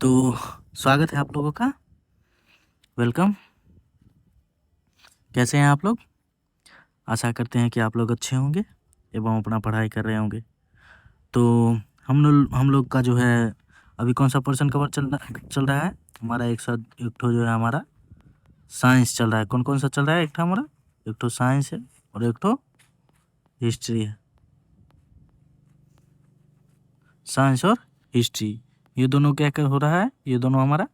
तो स्वागत है आप लोगों का। वेलकम। कैसे हैं आप लोग? आशा करते हैं कि आप लोग अच्छे होंगे एवं अपना पढ़ाई कर रहे होंगे। तो हम लोग का जो है अभी कौन सा पोर्शन कवर चल रहा है हमारा। एक ठो जो है हमारा साइंस चल रहा है। कौन कौन सा चल रहा है? एक ठो साइंस है और एक ठो हिस्ट्री है। साइंस और हिस्ट्री, ये दोनों क्या क्या हो रहा है? ये दोनों हमारा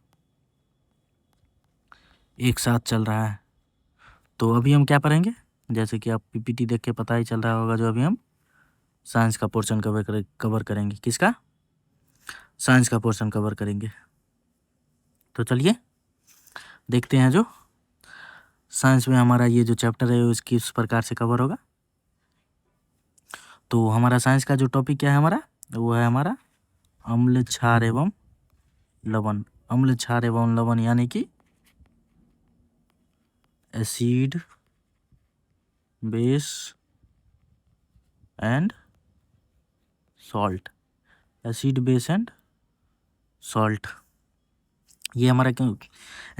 एक साथ चल रहा है। तो अभी हम क्या पढ़ेंगे? जैसे कि आप पीपीटी देख के पता ही चल रहा होगा, जो अभी हम साइंस का पोर्शन कवर करेंगे। किसका? साइंस का पोर्शन कवर करेंगे। तो चलिए देखते हैं जो साइंस में हमारा ये जो चैप्टर है वो किस प्रकार से कवर होगा। तो हमारा साइंस का जो टॉपिक क्या है हमारा, वो है हमारा अम्ल क्षार एवं लवण। अम्ल क्षार एवं लवण यानी कि acid, base and salt. Acid, base and salt, ये हमारा क्यों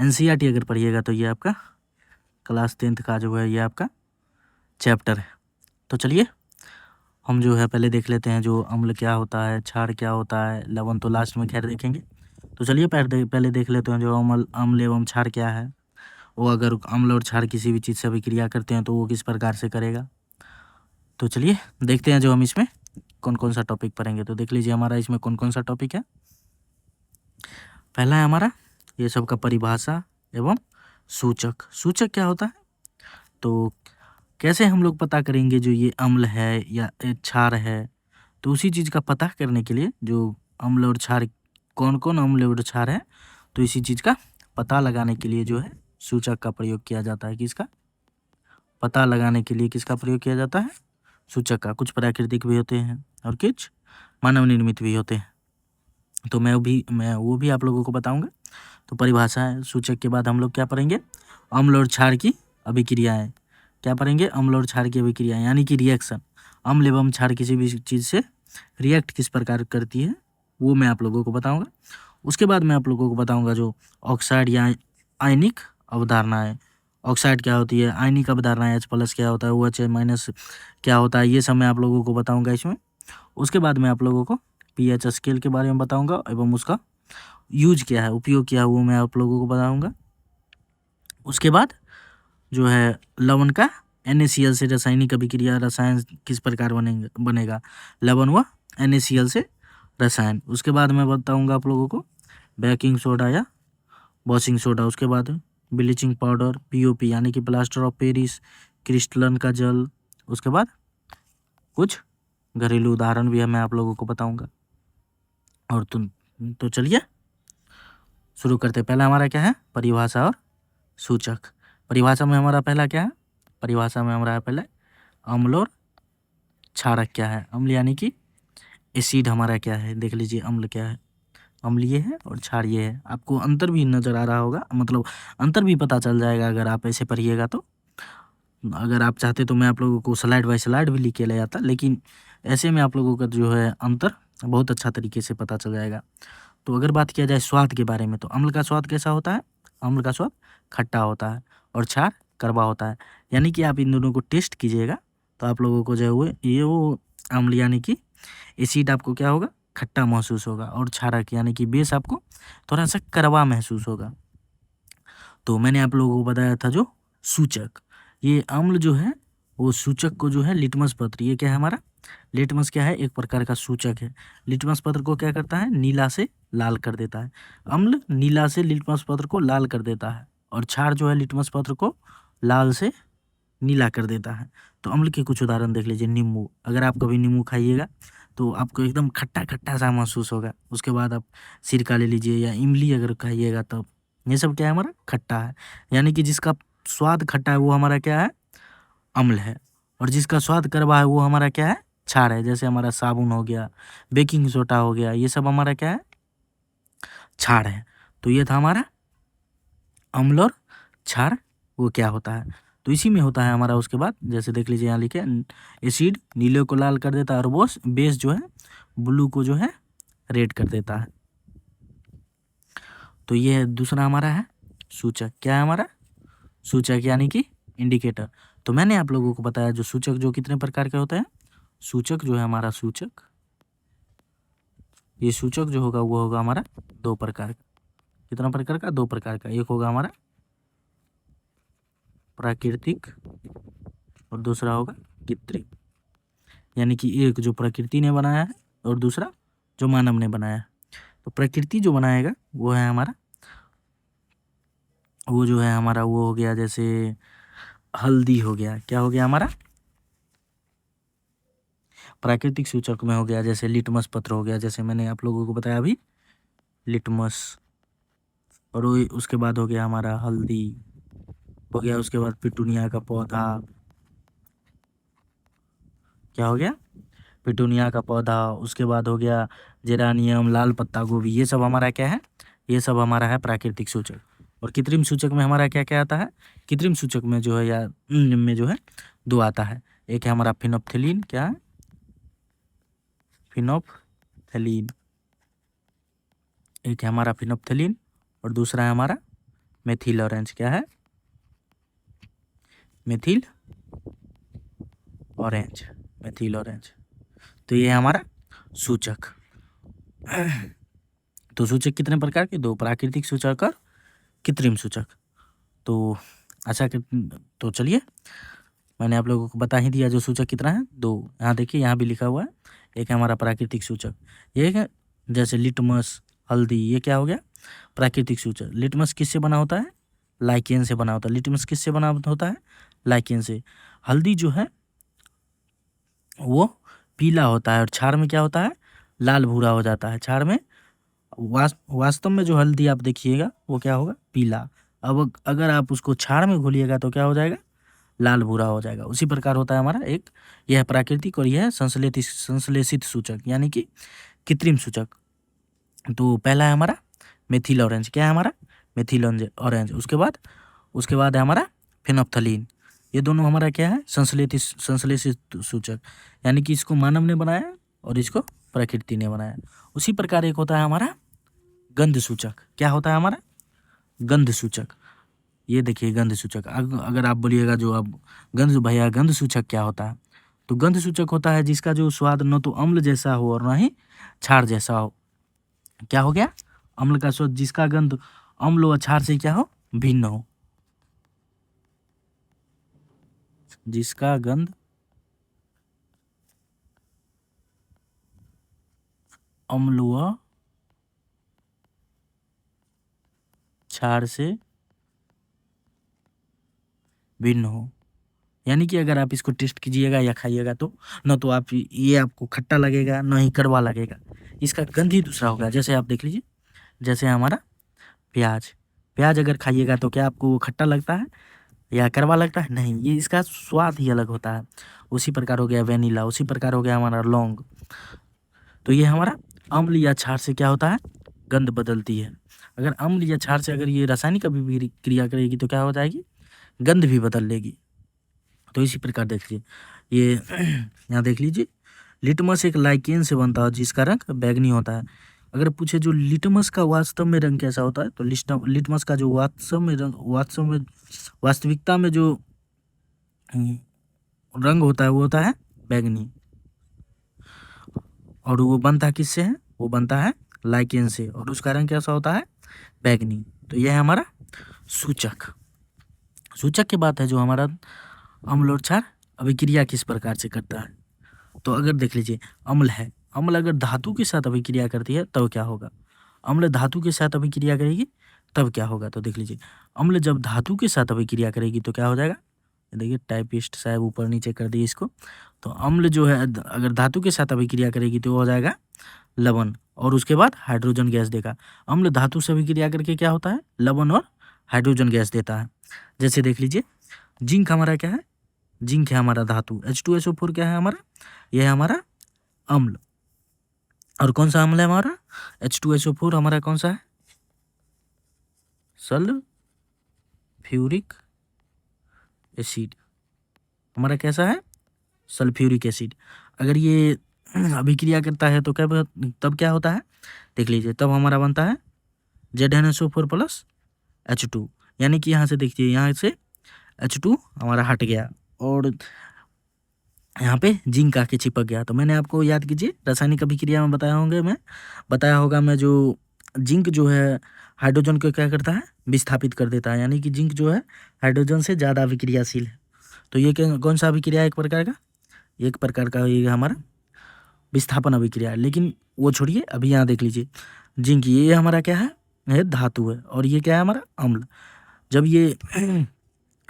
एनसीईआरटी अगर पढ़िएगा तो ये आपका क्लास 10th का जो है ये आपका चैप्टर है। तो चलिए हम जो है पहले देख लेते हैं जो अम्ल क्या होता है, क्षार क्या होता है, लवण तो लास्ट में खैर देखेंगे। तो चलिए पहले देख लेते हैं जो अम्ल एवं क्षार क्या है। वो अगर अम्ल और क्षार किसी भी चीज़ से अभिक्रिया करते हैं तो वो किस प्रकार से करेगा। तो चलिए देखते हैं जो हम इसमें कौन कौन सा टॉपिक पढ़ेंगे। तो देख लीजिए हमारा इसमें कौन कौन सा टॉपिक है। पहला है हमारा ये सब का परिभाषा एवं सूचक। सूचक क्या होता है? तो कैसे हम लोग पता करेंगे जो ये अम्ल है या क्षार है। तो उसी चीज़ का पता करने के लिए जो अम्ल और क्षार, कौन कौन अम्ल और क्षार है, तो इसी चीज़ का पता लगाने के लिए जो है सूचक का प्रयोग किया जाता है। किसका? पता लगाने के लिए किसका प्रयोग किया जाता है? सूचक का। कुछ प्राकृतिक भी होते हैं और कुछ मानव निर्मित भी होते हैं। तो मैं वो भी आप लोगों को बताऊंगा। तो परिभाषा है, सूचक के बाद हम लोग क्या पढ़ेंगे? अम्ल और क्षार की अभिक्रियाएं। क्या पढ़ेंगे? अम्ल और क्षार की अभिक्रियाएं यानी कि रिएक्शन। अम्ल एवं क्षार किसी भी चीज़ से रिएक्ट किस प्रकार करती है वो मैं आप लोगों को बताऊंगा। उसके बाद मैं आप लोगों को बताऊंगा जो ऑक्साइड या आयनिक अवधारणा है। ऑक्साइड क्या होती है, आयनिक अवधारणा H+ क्या होता है, OH- क्या होता है, ये सब मैं आप लोगों को बताऊंगा इसमें। उसके बाद मैं आप लोगों को pH स्केल के बारे में बताऊंगा एवं उसका यूज क्या है, उपयोग क्या है, वो मैं आप लोगों को बताऊंगा। उसके बाद जो है लवण का NaCl से रासायनिक अभिक्रिया, रसायन किस प्रकार बनेगा लवण व NaCl से रसायन। उसके बाद मैं बताऊंगा आप लोगों को बेकिंग सोडा या वॉशिंग सोडा। उसके बाद ब्लीचिंग पाउडर, POP यानी कि प्लास्टर ऑफ पेरिस, क्रिस्टलन का जल। उसके बाद कुछ घरेलू उदाहरण भी है मैं आप लोगों को बताऊंगा। और तो चलिए शुरू करते हैं। पहला हमारा क्या है? परिभाषा और सूचक। परिभाषा में हमारा पहला क्या है? परिभाषा में हमारा पहले अम्ल और क्षारक क्या है। अम्ल यानी कि एसिड हमारा क्या है, देख लीजिए अम्ल क्या है, अम्ल ये है और क्षार ये है। आपको अंतर भी नज़र आ रहा होगा, मतलब अंतर भी पता चल जाएगा अगर आप ऐसे पढ़िएगा तो। अगर आप चाहते तो मैं आप लोगों को स्लाइड बाय स्लाइड भी लिख के ले आता, लेकिन ऐसे में आप लोगों का जो है अंतर बहुत अच्छा तरीके से पता चल जाएगा। तो अगर बात किया जाए स्वाद के बारे में, तो अम्ल का स्वाद कैसा होता है? अम्ल का स्वाद खट्टा होता है और क्षार कड़वा होता है। यानी कि आप इन दोनों को टेस्ट कीजिएगा तो आप लोगों को जो है ये वो अम्ल यानी कि एसिड आपको क्या होगा? खट्टा महसूस होगा, और क्षारक यानी कि बेस आपको थोड़ा सा कड़वा महसूस होगा। तो मैंने आप लोगों को बताया था जो सूचक, ये अम्ल जो है वो सूचक को जो है लिटमस पत्र, ये क्या है हमारा? लिटमस क्या है? एक प्रकार का सूचक है। लिटमस पत्र को क्या करता है? नीला से लाल कर देता है। अम्ल नीला से लिटमस पत्र को लाल कर देता है, और क्षार जो है लिटमस पत्र को लाल से नीला कर देता है। तो अम्ल के कुछ उदाहरण देख लीजिए। नींबू, अगर आप कभी नींबू खाइएगा तो आपको एकदम खट्टा खट्टा सा महसूस होगा। उसके बाद आप सिरका ले लीजिए, या इमली अगर खाइएगा तब। ये सब क्या है? हमारा खट्टा है। यानी कि जिसका स्वाद खट्टा है वो हमारा क्या है? अम्ल है। और जिसका स्वाद कड़वा है वो हमारा क्या है? क्षार है। जैसे हमारा साबुन हो गया, बेकिंग सोडा हो गया, ये सब हमारा क्या है? क्षार है। तो ये था हमारा अम्ल और क्षार वो क्या होता है। तो इसी में होता है हमारा। उसके बाद जैसे देख लीजिए यहाँ लिखे, एसिड नीले को लाल कर देता है, और बेस जो है ब्लू को जो है रेड कर देता है। तो ये दूसरा हमारा है सूचक। क्या है हमारा? सूचक यानी कि इंडिकेटर। तो मैंने आप लोगों को बताया जो सूचक जो कितने प्रकार के होते हैं। सूचक जो है हमारा सूचक, ये सूचक जो होगा वो होगा हमारा 2 प्रकार का। कितना प्रकार का? 2 प्रकार का। एक होगा हमारा प्राकृतिक और दूसरा होगा कृत्रिम। यानी कि एक जो प्रकृति ने बनाया है और दूसरा जो मानव ने बनाया है। तो प्रकृति जो बनाएगा वो है हमारा, वो जो है हमारा वो हो गया जैसे हल्दी हो गया। क्या हो गया हमारा? प्राकृतिक सूचक में हो गया जैसे लिटमस पत्र हो गया, जैसे मैंने आप लोगों को बताया अभी लिटमस। और उसके बाद हो गया हमारा हल्दी हो गया। उसके बाद पिटूनिया का पौधा। क्या हो गया? पिटूनिया का पौधा। उसके बाद हो गया जेरानियम, लाल पत्ता गोभी। ये सब हमारा क्या है? ये सब हमारा है प्राकृतिक सूचक। और कृत्रिम सूचक में हमारा क्या क्या आता है? कृत्रिम सूचक में जो है या में जो है 2 आता है। एक है हमारा फिनोप्थेलिन। क्या है? फिनोप्थेलिन। एक है हमारा फिनोप्थेलिन और दूसरा है हमारा मेथिल ऑरेंज। क्या है? Methyl orange. Methyl orange. तो ये है हमारा सूचक। तो सूचक कितने प्रकार के? 2, प्राकृतिक सूचक और कृत्रिम सूचक। तो अच्छा तो चलिए मैंने आप लोगों को बता ही दिया जो सूचक कितना है, 2। यहाँ देखिए, यहाँ भी लिखा हुआ है। एक है हमारा प्राकृतिक सूचक, एक है जैसे लिटमस, हल्दी। ये क्या हो गया? प्राकृतिक सूचक। लिटमस किससे बना होता है? लाइकेन से बना होता है। लिटमस किससे बना होता है? लाइकेन से। हल्दी जो है वो पीला होता है और क्षार में क्या होता है? लाल भूरा हो जाता है क्षार में। वास्तव में जो हल्दी आप देखिएगा वो क्या होगा? पीला। अब अगर आप उसको क्षार में घोलिएगा तो क्या हो जाएगा? लाल भूरा हो जाएगा। उसी प्रकार होता है हमारा एक, यह है प्राकृतिक और यह है संश्लेषित सूचक यानी कि कृत्रिम सूचक। तो पहला है हमारा मेथिल ऑरेंज। क्या है हमारा? Methyl orange. उसके बाद है हमारा फिनोप्थलीन। ये दोनों हमारा क्या है? संश्लेषित सूचक, यानी कि इसको मानव ने बनाया और इसको प्रकृति ने बनाया। उसी प्रकार एक होता है हमारा गंध सूचक। क्या होता है हमारा? गंध सूचक। ये देखिए गंध सूचक। अगर आप बोलिएगा जो अब गंध भैया गंध सूचक क्या होता है, तो गंध सूचक होता है जिसका जो स्वाद न तो अम्ल जैसा हो और न ही क्षार जैसा हो। क्या हो गया? अम्ल का स्वाद, जिसका गंध अम्ल व क्षार से क्या हो? भिन्न हो। जिसका गंध अम्ल व क्षार से भिन्न हो। यानी कि अगर आप इसको टेस्ट कीजिएगा या खाइएगा तो न तो आप ये आपको खट्टा लगेगा न ही कड़वा लगेगा। इसका गंध ही दूसरा होगा। जैसे आप देख लीजिए, जैसे हमारा प्याज। प्याज अगर खाइएगा तो क्या आपको वो खट्टा लगता है या कड़वा लगता है? नहीं, ये इसका स्वाद ही अलग होता है। उसी प्रकार हो गया वेनिला। उसी प्रकार हो गया हमारा लौंग। तो ये हमारा अम्ल या क्षार से क्या होता है? गंध बदलती है। अगर अम्ल या क्षार से अगर ये रासायनिक अभिक्रिया करेगी तो क्या हो जाएगी? गंध भी बदल लेगी। तो इसी प्रकार देख लीजिए ये यहाँ देख लीजिए, लिटमस एक लाइकेन से बनता है जिसका रंग बैगनी होता है। अगर पूछे जो लिटमस का वास्तव में रंग कैसा होता है, तो लिटमस का जो वास्तविकता में जो रंग होता है वो होता है बैगनी। और वो बनता किससे है? वो बनता है लाइकेन से और उसका रंग कैसा होता है? बैगनी। तो यह है हमारा सूचक। सूचक के बाद है जो हमारा अम्ल और क्षार अभिक्रिया किस प्रकार से करता है। तो अगर देख लीजिए अम्ल है, अम्ल अगर धातु के साथ अभिक्रिया करती है तब क्या होगा? अम्ल धातु के साथ अभिक्रिया करेगी तब क्या होगा? तो देख लीजिए अम्ल जब धातु के साथ अभिक्रिया करेगी तो क्या हो जाएगा? देखिए टाइपिस्ट साहब ऊपर नीचे कर दिए इसको। तो अम्ल जो है अगर धातु के साथ अभिक्रिया करेगी तो हो जाएगा लवण और उसके बाद हाइड्रोजन गैस देगा। अम्ल धातु से अभिक्रिया करके क्या होता है? लवण और हाइड्रोजन गैस देता है। जैसे देख लीजिए जिंक हमारा क्या है? जिंक है हमारा धातु। H2SO4 क्या है हमारा? यह है हमारा अम्ल। और कौन सा अम्ल है हमारा? H2SO4 हमारा कौन सा है? Sulphuric acid. हमारा कैसा है? Sulphuric acid. अगर ये अभिक्रिया करता है तो क्या तब क्या होता है? देख लीजिए तब हमारा बनता है ZnSO4 प्लस H2, यानी कि यहाँ से देखिए, यहाँ से H2 हमारा हट गया और यहाँ पे जिंक आके चिपक गया। तो मैंने आपको याद कीजिए रासायनिक अभिक्रिया में बताया होगा मैं जो जिंक जो है हाइड्रोजन को क्या करता है, विस्थापित कर देता है, यानी कि जिंक जो है हाइड्रोजन से ज़्यादा अभिक्रियाशील है। तो ये कौन सा अभिक्रिया है, एक प्रकार का ये हमारा विस्थापन अभिक्रिया है। लेकिन वो छोड़िए, अभी यहाँ देख लीजिए जिंक ये हमारा क्या है, ये धातु है, और ये क्या है हमारा अम्ल। जब ये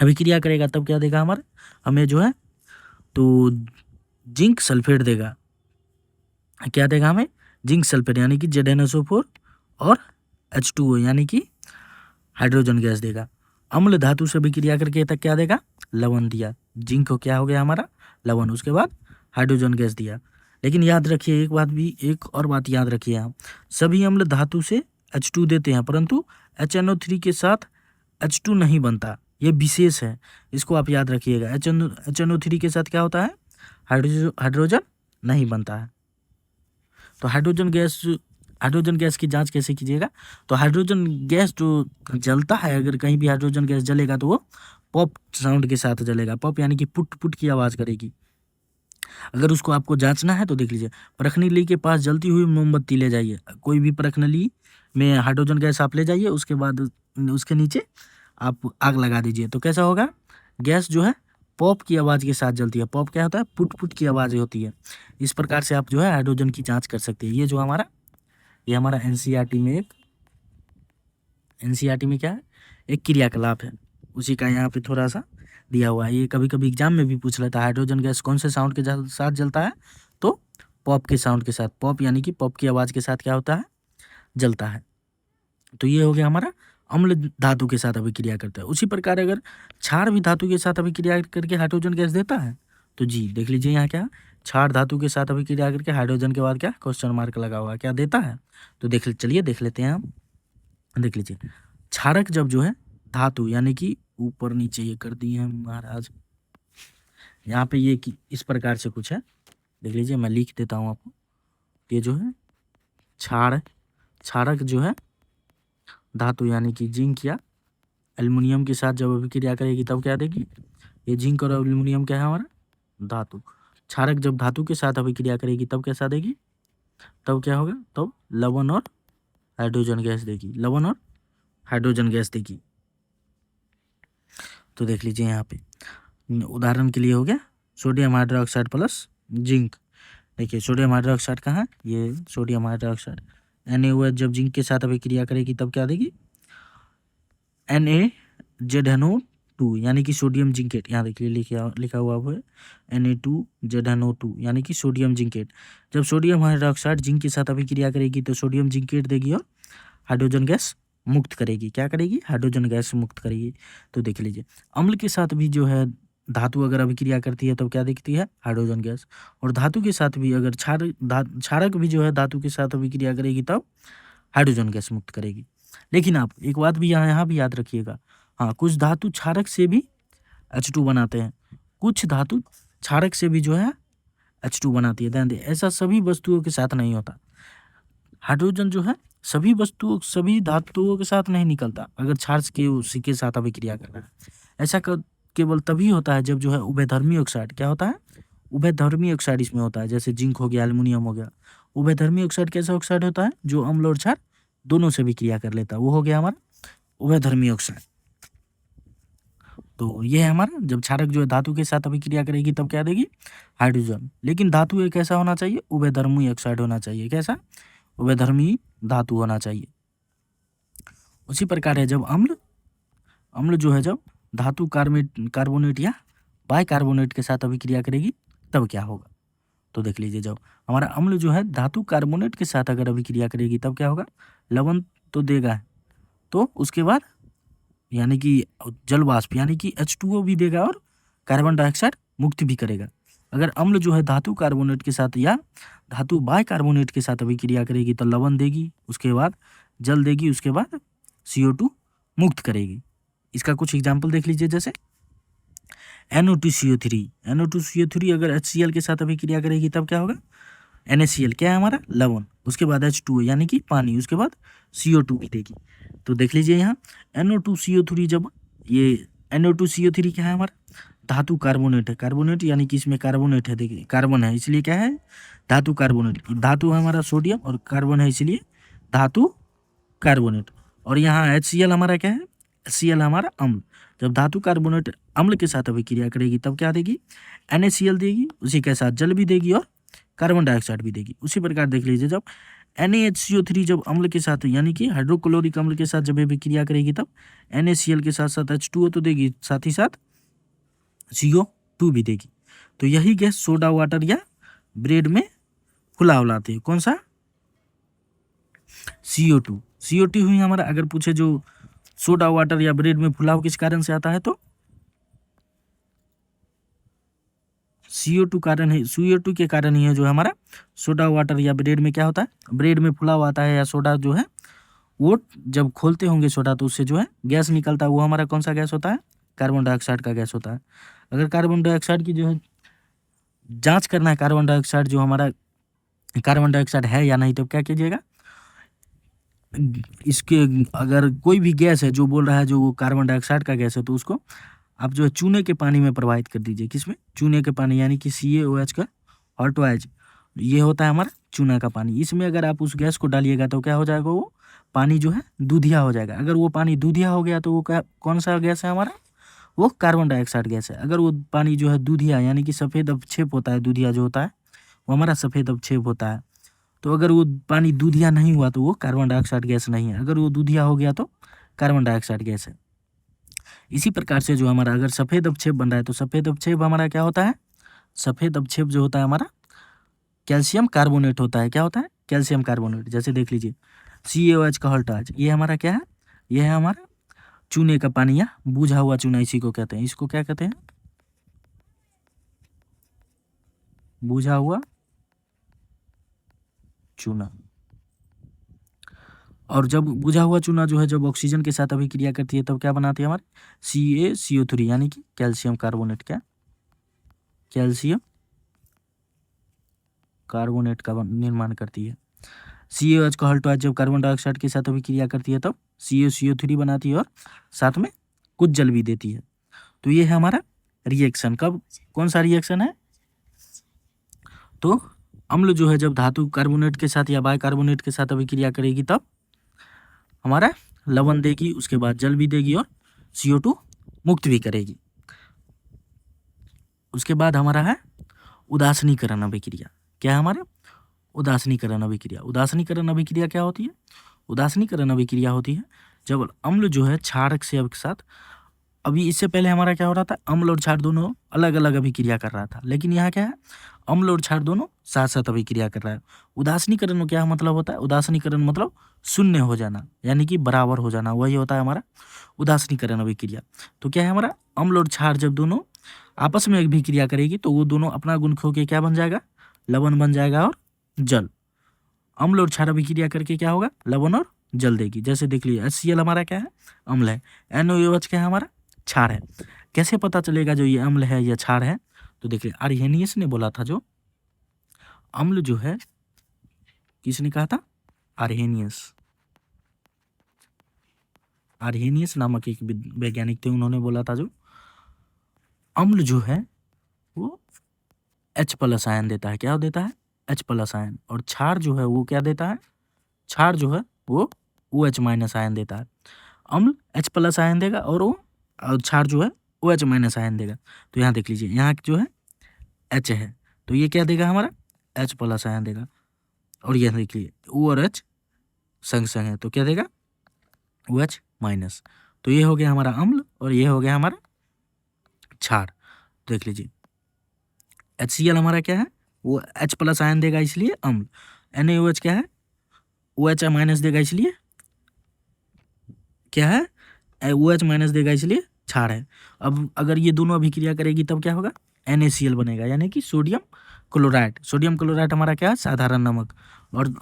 अभिक्रिया करेगा तब क्या देगा हमें जो है, तो जिंक सल्फेट देगा। क्या देगा हमें, जिंक सल्फेट, यानी कि ZnSO4 और H2O, यानी कि हाइड्रोजन गैस देगा। अम्ल धातु से अभिक्रिया करके तक क्या देगा, लवण दिया। जिंक को क्या हो गया हमारा, लवण, उसके बाद हाइड्रोजन गैस दिया। लेकिन याद रखिए एक और बात याद रखिए, आप सभी अम्ल धातु से H2 देते हैं, परंतु HNO3 के साथ H2 नहीं बनता, ये विशेष है, इसको आप याद रखिएगा। HNO3 के साथ क्या होता है, हाइड्रोजन नहीं बनता है। तो हाइड्रोजन गैस की जांच कैसे कीजिएगा, तो हाइड्रोजन गैस जो जलता है, अगर कहीं भी हाइड्रोजन गैस जलेगा तो वो पॉप साउंड के साथ जलेगा। पॉप यानी कि पुट पुट की आवाज़ करेगी। अगर उसको आपको जांचना है तो देख लीजिए, परखनली के पास जलती हुई मोमबत्ती ले जाइए, कोई भी परखनली में हाइड्रोजन गैस आप ले जाइए, उसके बाद उसके नीचे आप आग लगा दीजिए, तो कैसा होगा, गैस जो है पॉप की आवाज़ के साथ जलती है। पॉप क्या होता है, पुट पुट की आवाज़ होती है। इस प्रकार से आप जो है हाइड्रोजन की जांच कर सकते हैं। ये जो हमारा एनसीईआरटी में क्या है, एक क्रियाकलाप है, उसी का यहाँ पे थोड़ा सा दिया हुआ है। ये कभी कभी एग्जाम में भी पूछ लेता है, हाइड्रोजन गैस कौन से साउंड के साथ जलता है, तो पॉप के साउंड के साथ, पॉप यानी कि पॉप की आवाज़ के साथ क्या होता है, जलता है। तो ये हो गया हमारा अम्ल धातु के साथ अभिक्रिया करता है। उसी प्रकार अगर क्षार भी धातु के साथ अभिक्रिया करके हाइड्रोजन गैस देता है, तो जी देख लीजिए यहाँ क्या, क्षार धातु के साथ अभिक्रिया करके हाइड्रोजन के बाद क्या क्वेश्चन मार्क लगा हुआ क्या देता है, तो चलिए देख लेते हैं हम। देख लीजिए, क्षारक जब जो है धातु, यानी कि ऊपर नीचे ये कर दिए हैं महाराज, यहाँ पे ये इस प्रकार से कुछ है, देख लीजिए मैं लिख देता हूँ आपको। ये जो है क्षारक जो है धातु, यानी कि जिंक या एल्युमिनियम के साथ जब अभिक्रिया करेगी तब क्या देगी, ये जिंक और एल्युमिनियम क्या है हमारा धातु। क्षारक जब धातु के साथ अभिक्रिया करेगी तब कैसा देगी, तब क्या होगा, तब लवण और हाइड्रोजन गैस देगी, लवण और हाइड्रोजन गैस देगी। तो देख लीजिए यहाँ पे उदाहरण के लिए हो गया सोडियम हाइड्रोक्साइड प्लस जिंक। देखिए सोडियम हाइड्रोक्साइड कहाँ है, ये सोडियम हाइड्रोक्साइड NaOH जब जिंक के साथ अभिक्रिया करेगी तब क्या देगी, NaZnO2, यानी कि सोडियम जिंकेट। यहाँ देखिए लिखा हुआ है Na2ZnO2, यानी कि सोडियम जिंकेट। जब सोडियम हाइड्रोक्साइड जिंक के साथ अभिक्रिया करेगी तो सोडियम जिंकेट देगी और हाइड्रोजन गैस मुक्त करेगी। क्या करेगी, हाइड्रोजन गैस मुक्त करेगी। तो देख लीजिए अम्ल के साथ भी जो है धातु अगर अभिक्रिया करती है तो क्या दिखती है, हाइड्रोजन गैस। और धातु के साथ भी अगर क्षारक भी जो है धातु के साथ अभिक्रिया करेगी तब हाइड्रोजन गैस मुक्त करेगी। लेकिन आप एक बात भी यहाँ भी याद रखिएगा, हाँ कुछ धातु क्षारक से भी H2 बनाते हैं, कुछ धातु क्षारक से भी जो है H2 बनाती है। ध्यान दें, ऐसा सभी वस्तुओं के साथ नहीं होता। हाइड्रोजन जो है सभी धातुओं के साथ नहीं निकलता, अगर क्षार के उसी के साथ अभिक्रिया करना है। ऐसा केवल तभी होता है जब जो है उभयधर्मी ऑक्साइड, क्या होता है, उभयधर्मी ऑक्साइड इसमें होता है, जैसे जिंक हो गया, एल्युमिनियम हो गया। उभयधर्मी ऑक्साइड कैसा ऑक्साइड होता है, जो अम्ल और क्षार दोनों से भी क्रिया कर लेता है, वो हो गया हमारा उभयधर्मी ऑक्साइड। तो ये है हमारा, जब क्षारक जो है धातु के साथ अभिक्रिया करेगी तब क्या देगी, हाइड्रोजन। लेकिन धातु एक कैसा होना चाहिए, उभयधर्मी ऑक्साइड होना चाहिए। कैसा, उभयधर्मी धातु होना चाहिए। उसी प्रकार है जब अम्ल जो है जब धातु कार्बोनेट या बाइकार्बोनेट के साथ अभिक्रिया करेगी तब क्या होगा। तो देख लीजिए, जब हमारा अम्ल जो है धातु कार्बोनेट के साथ अगर अभिक्रिया करेगी तब क्या होगा, लवण तो देगा, तो उसके बाद यानी कि जल वाष्प यानी कि H2O भी देगा और कार्बन डाइऑक्साइड मुक्त भी करेगा। अगर अम्ल जो है धातु कार्बोनेट के साथ या धातु बाइकार्बोनेट के साथ अभिक्रिया करेगी तो लवण देगी, उसके बाद जल देगी, उसके बाद CO2 मुक्त करेगी। इसका कुछ एग्जाम्पल देख लीजिए, जैसे NO2CO3 अगर HCl के साथ अभिक्रिया करेगी तब क्या होगा, NaCl क्या है हमारा, लवण, उसके बाद H2O यानी कि पानी, उसके बाद CO2 भी देगी। तो देख लीजिए यहाँ NO2CO3, जब ये NO2CO3 क्या है हमारा, धातु कार्बोनेट है। कार्बोनेट यानी कि इसमें कार्बोनेट है, देखिए कार्बन है इसलिए क्या है, धातु कार्बोनेट। धातु है हमारा सोडियम और कार्बन है इसलिए धातु कार्बोनेट। और यहाँ HCl हमारा क्या है, Cl हमारा अम्ल। जब धातु कार्बोनेट अम्ल के साथ अभिक्रिया करेगी तब क्या देगी, NaCl देगी, उसी के साथ जल भी देगी और कार्बन डाइऑक्साइड भी देगी। उसी प्रकार देख लीजिए जब NaHCO3 जब अम्ल के साथ यानी कि हाइड्रोक्लोरिक अम्ल के साथ जब अभिक्रिया करेगी तब NaCl के साथ साथ H2O तो देगी, साथ ही साथ CO2 भी देगी। तो यही गैस सोडा वाटर या ब्रेड में फुलाव लाते हैं। कौन सा, CO2। CO2 हुई हमारा, अगर पूछे जो सोडा वाटर या ब्रेड में फुलाव किस कारण से आता है तो CO2 कारण है, CO2 के कारण ही है जो हमारा सोडा वाटर या ब्रेड में क्या होता है, ब्रेड में फुलाव आता है या सोडा जो है वो जब खोलते होंगे सोडा तो उससे जो है गैस निकलता है, वो हमारा कौन सा गैस होता है, कार्बन डाइऑक्साइड का गैस होता है। अगर कार्बन डाइऑक्साइड की जो है जांच करना है, कार्बन डाइऑक्साइड जो हमारा कार्बन डाइऑक्साइड है या नहीं, तो क्या कीजिएगा, इसके अगर कोई भी गैस है जो बोल रहा है जो वो कार्बन डाइऑक्साइड का गैस है तो उसको आप जो है चूने के पानी में प्रवाहित कर दीजिए। किसमें, चूने के पानी, यानी कि CaOH का H2O, ये होता है हमारा चूना का पानी। इसमें अगर आप उस गैस को डालिएगा तो क्या हो जाएगा, वो पानी जो है दूधिया हो जाएगा। अगर वो पानी दूधिया हो गया तो वो क्या, कौन सा गैस है हमारा, वो कार्बन डाइऑक्साइड गैस है। अगर वो पानी जो है दूधिया यानी कि सफ़ेद अवक्षेप होता है, दूधिया जो होता है वो हमारा सफ़ेद अवक्षेप होता है, तो अगर वो पानी दूधिया नहीं हुआ तो वो कार्बन डाइऑक्साइड गैस नहीं है। अगर वो दूधिया हो गया तो कार्बन डाइऑक्साइड गैस है। इसी प्रकार से जो हमारा अगर सफ़ेद अवक्षेप बन रहा है तो सफ़ेद अवक्षेप हमारा क्या होता है, सफ़ेद अवक्षेप जो होता है हमारा कैल्शियम कार्बोनेट होता है। क्या होता है, कैल्शियम कार्बोनेट। जैसे देख लीजिए CaOH का H2O, ये हमारा क्या है, ये है हमारा चूने का पानी या बुझा हुआ चूना, इसी को कहते हैं। इसको क्या कहते हैं, बुझा हुआ चूना। और जब बुझा हुआ चूना जो है जब ऑक्सीजन के साथ अभिक्रिया करती है तब क्या बनाती है हमारे, CaCO3 यानी कि कैल्शियम कार्बोनेट, क्या, कैल्शियम कार्बोनेट का निर्माण करती है। CaOH का H2O जब कार्बन डाइऑक्साइड के साथ अभिक्रिया करती है तब CaCO3 बनाती है और साथ में कुछ जल भी देती है। तो ये है हमारा रिएक्शन। कब, कौन सा रिएक्शन है, तो अम्ल जो है जब धातु कार्बोनेट के साथ या बाइकार्बोनेट के साथ अभिक्रिया करेगी तब हमारा लवण देगी, उसके बाद जल भी देगी और CO2 मुक्त भी करेगी। उसके बाद हमारा है उदासीनीकरण अभिक्रिया। क्या है हमारा, उदासीनीकरण अभिक्रिया। उदासीनीकरण अभिक्रिया क्या होती है, उदासीनीकरण अभिक्रिया होती है जब अम्ल जो है क्षारक से के साथ, अभी इससे पहले हमारा क्या हो रहा था, अम्ल और क्षार दोनों अलग अलग अभिक्रिया कर रहा था, लेकिन यहाँ क्या है, अम्ल और क्षार दोनों साथ साथ अभिक्रिया कर रहा है। उदासीनीकरण में क्या मतलब होता है, उदासीनीकरण मतलब शून्य हो जाना, यानी कि बराबर हो जाना, वही होता है हमारा उदासीनीकरण अभिक्रिया। तो क्या है हमारा, अम्ल और क्षार जब दोनों आपस में अभिक्रिया करेगी तो वो दोनों अपना गुण खो के क्या बन जाएगा, लवण बन जाएगा और जल। अम्ल और क्षार अभिक्रिया करके क्या होगा, लवण और जल देगी। जैसे देख लीजिए HCl हमारा क्या है, अम्ल है, NaOH क्या है हमारा, क्षार है। कैसे पता चलेगा जो ये अम्ल है या क्षार है, तो देखिए आर्हेनियस ने बोला था, जो अम्ल जो है, किसने कहा था, आर्हेनियस। आर्हेनियस नामक एक वैज्ञानिक थे, उन्होंने बोला था जो अम्ल जो है वो H+ आयन देता है। क्या देता है, H+ आयन। और क्षार जो है वो क्या देता है, क्षार जो है वो OH- आयन देता है। अम्ल H+ आयन देगा और क्षार जो है OH- आयन देगा। तो यहाँ देख लीजिए, यहाँ जो है H है तो ये क्या देगा हमारा, H+ आयन देगा। और यह देख लीजिए O और H संग संग है तो क्या देगा, OH-। तो ये हो गया हमारा अम्ल और ये हो गया हमारा क्षार। देख लीजिए HCl हमारा क्या है, वो H+ आयन देगा इसलिए अम्ल। NaOH क्या है, OH- देगा इसलिए क्या है, OH- देगा इसलिए क्षार है। अब अगर ये दोनों अभिक्रिया करेगी तब क्या होगा, NaCl बनेगा, यानी कि सोडियम क्लोराइड। सोडियम क्लोराइड हमारा क्या है, साधारण नमक, और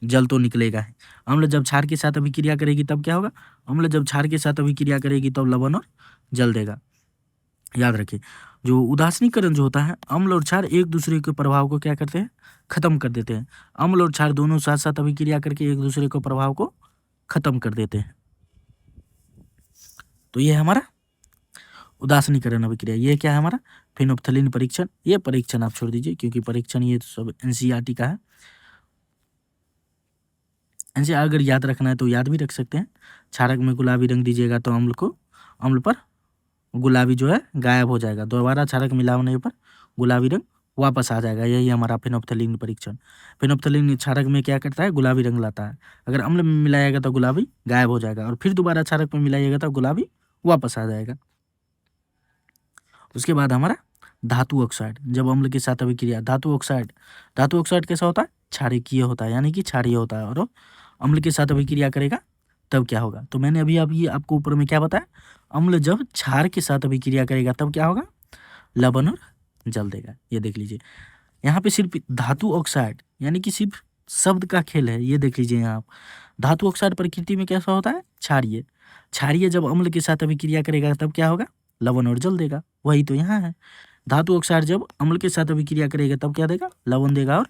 जल तो निकलेगा है। अम्ल जब क्षार के साथ अभिक्रिया करेगी तब क्या होगा, अम्ल जब क्षार के साथ अभिक्रिया करेगी तब लवण और जल देगा। याद रखिए, जो उदासीनीकरण जो होता है, अम्ल और क्षार एक दूसरे के प्रभाव को क्या करते हैं, खत्म कर देते हैं। अम्ल और क्षार दोनों साथ साथ अभिक्रिया करके एक दूसरे के प्रभाव को खत्म कर देते हैं। तो ये है हमारा उदासीनीकरण अभिक्रिया। ये क्या है हमारा फेनोल्फथालीन परीक्षण। ये परीक्षण आप छोड़ दीजिए क्योंकि परीक्षण ये तो सब एनसीईआरटी का है। इनसे अगर याद रखना है तो याद भी रख सकते हैं। क्षारक में गुलाबी रंग दीजिएगा तो अम्ल पर गुलाबी जो है गायब हो जाएगा। दोबारा क्षारक मिलाने पर गुलाबी रंग वापस आ जाएगा। यही हमारा फेनोल्फथालीन परीक्षण। फेनोल्फथालीन क्षारक में क्या करता है, गुलाबी रंग लाता है। अगर अम्ल में मिलाएगा तो गुलाबी गायब हो जाएगा और फिर दोबारा क्षारक में मिलाइएगा तो गुलाबी वापस आ जाएगा। उसके बाद हमारा धातु ऑक्साइड, जब अम्ल के साथ अभिक्रिया, धातु ऑक्साइड कैसा होता है, क्षारकीय होता है, यानी कि क्षारीय होता है। और अम्ल के साथ अभिक्रिया करेगा तब क्या होगा, तो मैंने अभी आपको ऊपर में क्या बताया, अम्ल जब क्षार के साथ अभिक्रिया करेगा तब क्या होगा, लवण और जल देगा। ये देख लीजिए यहाँ पे सिर्फ धातु ऑक्साइड यानी कि सिर्फ शब्द का खेल है। ये देख लीजिए यहाँ धातु ऑक्साइड प्रकृति में कैसा होता है, क्षारीय जब अम्ल के साथ अभिक्रिया करेगा तब क्या होगा, लवण और जल देगा। वही तो यहाँ है, धातु ऑक्साइड जब अम्ल के साथ अभिक्रिया करेगा तब क्या देगा, लवण देगा और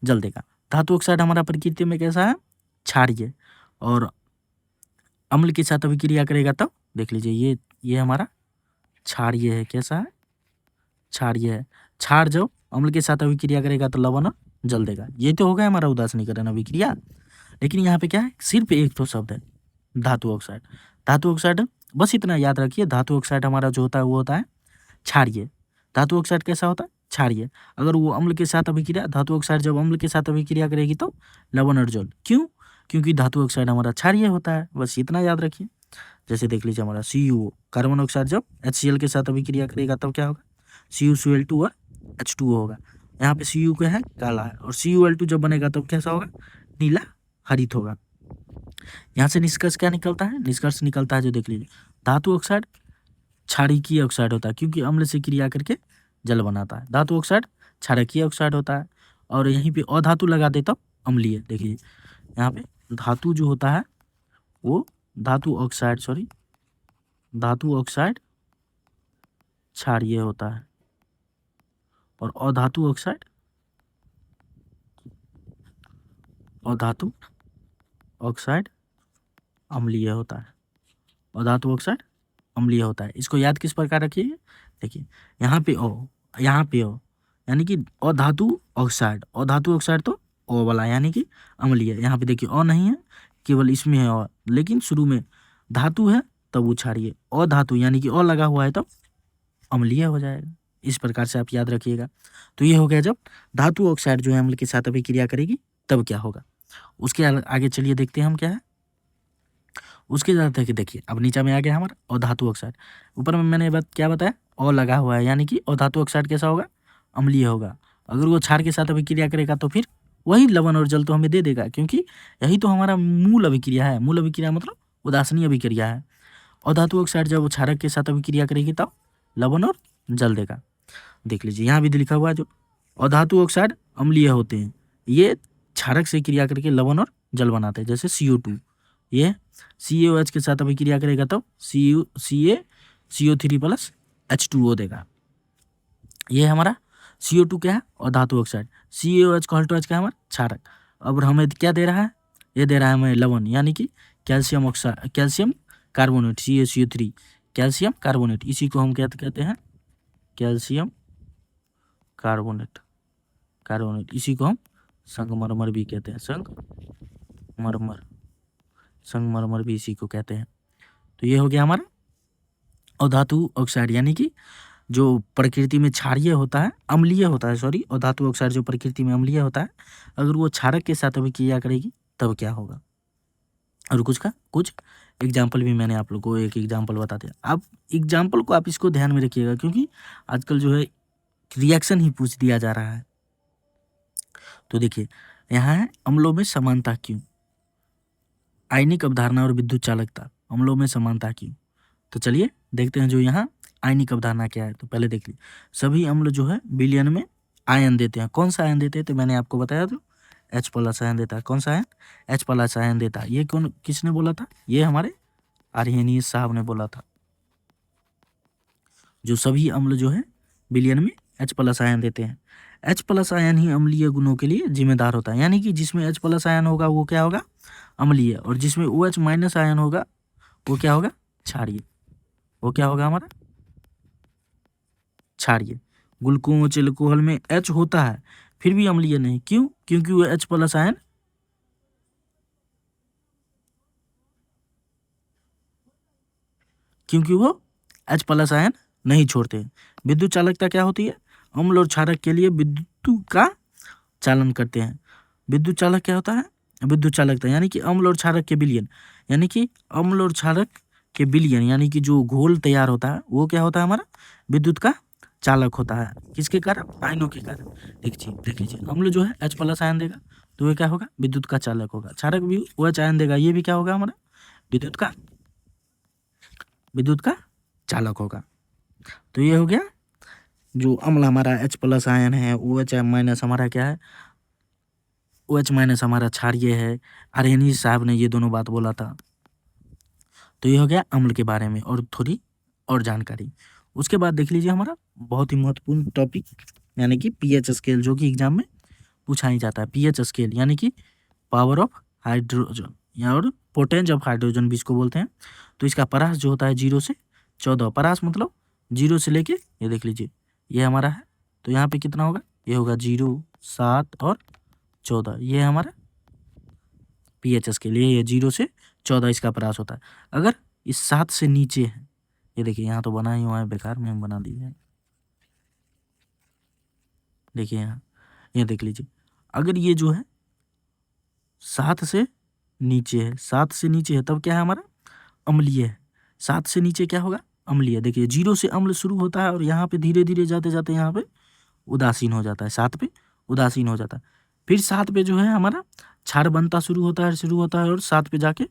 जल देगा। धातु ऑक्साइड हमारा प्रकृति में कैसा है, क्षारीय, और अम्ल के साथ अभिक्रिया करेगा तब देख लीजिए ये हमारा क्षारीय है। कैसा है, क्षारीय है। क्षार जब अम्ल के साथ अभिक्रिया करेगा तो लवण और जल देगा। ये तो हो गया हमारा उदासीनीकरण अभिक्रिया। लेकिन यहाँ पे क्या है, सिर्फ एक तो शब्द है, धातु ऑक्साइड। बस इतना याद रखिए, धातु ऑक्साइड हमारा जो होता है वो होता है क्षारीय। धातु ऑक्साइड कैसा होता है, क्षारीय। अगर वो अम्ल के साथ अभिक्रिया, धातु ऑक्साइड जब अम्ल के साथ अभिक्रिया करेगी तो लवण और जल। क्यों, क्योंकि धातु ऑक्साइड हमारा क्षारीय होता है। बस इतना याद रखिए। जैसे देख लीजिए हमारा CuO, कार्बन ऑक्साइड जब HCl के साथ अभिक्रिया करेगा तब क्या होगा, CuCl2 और H2O होगा। यहाँ पे Cu क्या है, काला है, और CuL2 जब बनेगा तब कैसा होगा, नीला हरित होगा। यहाँ से निष्कर्ष क्या निकलता है, निष्कर्ष निकलता है जो देख लीजिए, धातु ऑक्साइड क्षारकीय ऑक्साइड होता है क्योंकि अम्ल से क्रिया करके जल बनाता है। धातु ऑक्साइड क्षारकीय ऑक्साइड होता है। और यहीं पे अधातु लगा दे तब अम्लीय। देखिए यहाँ पे धातु जो होता है वो धातु ऑक्साइड क्षारीय होता है और अधातु ऑक्साइड अम्लीय होता है। अधातु ऑक्साइड अम्लीय होता है। इसको याद किस प्रकार रखिए, देखिए यहाँ पे ओ यानी कि अधातु ऑक्साइड तो ओ वाला यानी कि अम्लीय। यहाँ पे देखिए अ नहीं है, केवल इसमें है अ, लेकिन शुरू में धातु है तब वो क्षारीय। अधातु यानी कि अ लगा हुआ है तब अम्लीय हो जाएगा। इस प्रकार से आप याद रखिएगा। तो ये हो गया जब धातु ऑक्साइड जो है अम्ल के साथ अभिक्रिया करेगी तब क्या होगा। उसके आगे चलिए देखते हैं हम क्या है। उसके ज़्यादा देखिए अब नीचा में आ गया हमारा अधातु ऑक्साइड। ऊपर में मैंने क्या बताया, अ लगा हुआ है, यानी कि अधातु ऑक्साइड कैसा होगा, अम्लीय होगा। अगर वो क्षार के साथ अभिक्रिया करेगा तो फिर वही लवण और जल तो हमें दे देगा, क्योंकि यही तो हमारा मूल अभिक्रिया है। मूल अभिक्रिया मतलब उदासीन अभिक्रिया है। अधातु ऑक्साइड जब क्षारक के साथ अभिक्रिया करेगी तब लवण और जल देगा। देख लीजिए यहाँ भी लिखा हुआ है जो अधातु ऑक्साइड अम्लीय होते हैं, ये क्षारक से क्रिया करके लवण और जल बनाते हैं। जैसे CO2, ये CaOH के साथ अभिक्रिया करेगा तब CO3 प्लस H2O देगा। ये हमारा CO2 क्या है, और धातु ऑक्साइड। CaOH का H2O क्या है, हमारा क्षारक। अब हमें क्या दे रहा है, ये दे रहा है हमें लवण, यानी कि calcium carbonate, CaCO3 calcium carbonate. इसी को हम क्या कहते हैं, कैल्शियम कार्बोनेट। इसी को हम संगमरमर भी कहते हैं, संगमरमर भी इसी को कहते हैं। तो ये हो गया हमारा अधातु ऑक्साइड, यानी कि जो प्रकृति में क्षारीय होता है, अम्लीय होता है, सॉरी, अधातु ऑक्साइड जो प्रकृति में अम्लीय होता है, अगर वो क्षारक के साथ अभिक्रिया करेगी तब क्या होगा। और कुछ एग्जाम्पल भी मैंने आप लोग को एक एग्जाम्पल बता दिया। आप एग्जाम्पल को आप इसको ध्यान में रखिएगा, क्योंकि आजकल जो है रिएक्शन ही पूछ दिया जा रहा है। तो देखिए यहाँ है अम्लों में समानता क्यों, आयनिक अवधारणा और विद्युत चालकता, अम्लों में समानता क्यों। तो चलिए देखते हैं जो यहाँ आयनिक अवधारणा क्या है। तो पहले देख लीजिए, सभी अम्ल जो है विलयन में आयन देते हैं। कौन सा आयन देते हैं, तो मैंने आपको बताया तो H+ आयन देता है। कौन सा आयन, H+ आयन देता है। ये किसने बोला था, ये हमारे आर्हेनियस साहब ने बोला था। जो सभी अम्ल जो है विलयन में H+ आयन देते हैं। H+ आयन ही अम्लीय गुणों के लिए जिम्मेदार होता है, यानी कि जिसमें H+ आयन होगा वो क्या होगा, अम्लीय, और जिसमें OH- आयन होगा वो क्या होगा, क्षारीय। वो क्या होगा हमारा, क्षारीय। ग्लूकोज एल्कोहल में H होता है फिर भी अम्लीय नहीं, क्यों, क्योंकि वो H+ आयन आयन नहीं छोड़ते हैं। विद्युत चालकता क्या होती है, अम्ल और क्षारक के लिए विद्युत का चालन करते हैं। विद्युत चालक क्या होता है, विद्युत चालकता यानी कि अम्ल और क्षारक के विलयन, यानी कि अम्ल और क्षारक के विलयन, यानी कि जो घोल तैयार होता है वो क्या होता है हमारा, विद्युत का चालक होता है। किसके कारण, आयनों के कारण। देख लीजिए अम्ल जो है H+ आयन देगा तो ये क्या होगा, विद्युत का चालक होगा। क्षारक भी OH आयन देगा, ये भी क्या होगा हमारा, विद्युत का चालक होगा। तो ये हो गया जो अम्ल हमारा H+ आयन है, OH- हमारा क्या है, OH- हमारा क्षारीय है। आर्यनीज साहब ने ये दोनों बात बोला था। तो ये हो गया अम्ल के बारे में और थोड़ी और जानकारी। उसके बाद देख लीजिए हमारा बहुत ही महत्वपूर्ण टॉपिक, यानी कि पीएच स्केल, जो कि एग्जाम में पूछा ही जाता है। पीएच स्केल यानी कि पावर ऑफ हाइड्रोजन या और पोटेंज ऑफ हाइड्रोजन भी इसको बोलते हैं। तो इसका परास जो होता है 0 से 14, परास मतलब 0 से लेके, ये देख लीजिए ये हमारा है, तो यहाँ पे कितना होगा, ये होगा 0, 7 और 14, ये हमारा पीएच स्केल, ये 0 से 14 इसका परास होता है। अगर इस 7 से नीचे है, ये देखिए यहाँ तो बना ही हुआ है, बेकार में हम बना दिए हैं, देखिए यहाँ, ये देख लीजिए अगर ये जो है 7 से नीचे है, 7 से नीचे है तब क्या है हमारा, अम्लीय है। 7 से नीचे क्या होगा, अम्लीय। देखिए 0 से अम्ल शुरू होता है और यहाँ पे धीरे धीरे जाते जाते यहाँ पे उदासीन हो जाता है, 7 पे उदासीन हो जाता है। फिर 7 पे जो है हमारा क्षार बनता शुरू होता है और 7 पे जाके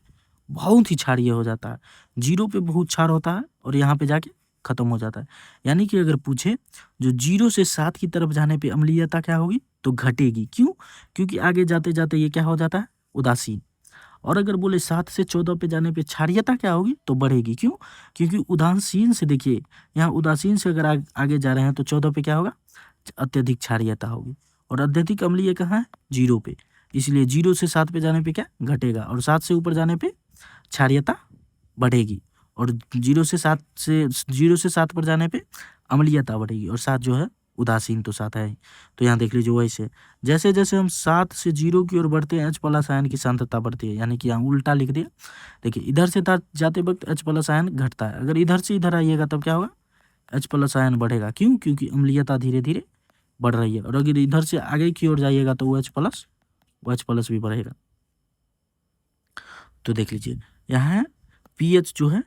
बहुत ही क्षारीय हो जाता है। 0 पे बहुत क्षार होता है और यहाँ पे जाके खत्म हो जाता है। यानी कि अगर पूछे जो 0 से 7 की तरफ जाने पे अम्लीयता क्या होगी, तो घटेगी। क्यों, क्योंकि आगे जाते जाते ये क्या हो जाता है, उदासीन। और अगर बोले 7 से 14 पे जाने पे क्षारीयता क्या होगी, तो बढ़ेगी। क्यों, क्योंकि उदासीन से, देखिए यहाँ उदासीन से अगर आगे जा रहे हैं तो 14 पे क्या होगा, अत्यधिक क्षारीयता होगी। और अत्यधिक अम्लीय कहाँ है, 0 पे। इसलिए 0 से 7 पे जाने पे क्या घटेगा, और 7 से ऊपर जाने पे क्षारीयता बढ़ेगी। और 0 से 7 पर जाने पे अम्लीयता बढ़ेगी, और 7 जो है उदासीन, तो 7 है ही। तो यहाँ देख लीजिए वैसे जैसे जैसे हम 7 से 0 की ओर बढ़ते हैं H+ आयन की सांद्रता बढ़ती है, यानी कि यहाँ उल्टा लिख दिया। देखिए इधर से जाते वक्त H+ आयन घटता है, अगर इधर से इधर आइएगा तब क्या होगा, H+ आयन बढ़ेगा। क्यों, क्योंकि अम्लीयता धीरे धीरे बढ़ रही है। और अगर इधर से आगे की ओर जाइएगा तो OH+ भी बढ़ेगा। तो देख लीजिए यहाँ पीएच जो है,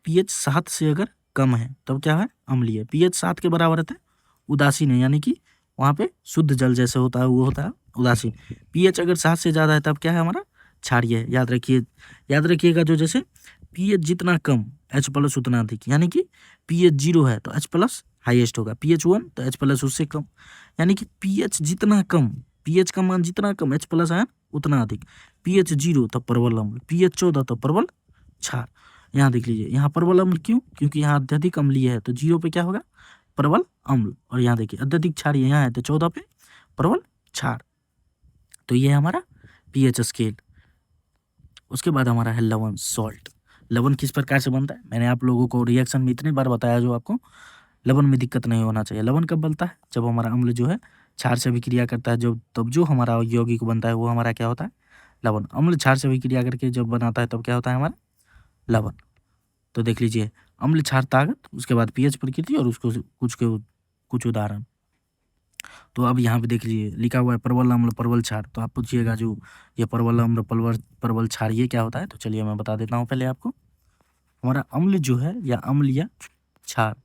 पीएच 7 से अगर कम है तब क्या है, अम्लीय। पीएच 7 के बराबर है उदासीन है, यानी कि वहाँ पे शुद्ध जल जैसे होता है वो होता है उदासीन। पीएच अगर 7 से ज़्यादा है तब क्या है हमारा, क्षारीय है। याद रखिएगा जो जैसे पीएच जितना कम H+ उतना अधिक, यानी कि पीएच 0 है तो H+ हाईएस्ट होगा, पीएच 1 तो H+ उससे कम। यानी कि पीएच जितना कम, पीएच का मान जितना कम H+ आयन उतना अधिक। पीएच 0 तो प्रबल अम्ल, पीएच 14 तो प्रबल क्षार। यहाँ देख लीजिए यहाँ प्रबल अम्ल, क्यों, क्योंकि यहाँ अत्यधिक अम्लीय है तो 0 पे क्या होगा, प्रबल अम्ल। और यहाँ देखिए अत्यधिक क्षारीय यहाँ है तो 14 पे प्रबल क्षार। तो ये है हमारा पीएच स्केल। उसके बाद हमारा है लवण, सॉल्ट। लवण किस प्रकार से बनता है, मैंने आप लोगों को रिएक्शन में इतनी बार बताया जो आपको लवण में दिक्कत नहीं होना चाहिए। लवण कब बनता है, जब हमारा अम्ल जो है क्षार से अभिक्रिया करता है, तब जो हमारा यौगिक बनता है वो हमारा क्या होता है, लवण। अम्ल क्षार से अभिक्रिया करके जब बनाता है तब क्या होता है हमारा, लवण। तो देख लीजिए अम्ल, क्षार, ताकत, उसके बाद पीएच प्रकृति और उसको कुछ उदाहरण। तो अब यहाँ पे देख लीजिए लिखा हुआ है प्रबल अम्ल प्रबल क्षार। तो आप पूछिएगा जो ये प्रबल अम्ल प्रबल क्षार ये क्या होता है, तो चलिए मैं बता देता हूँ पहले आपको। हमारा अम्ल जो है या अम्ल या क्षार,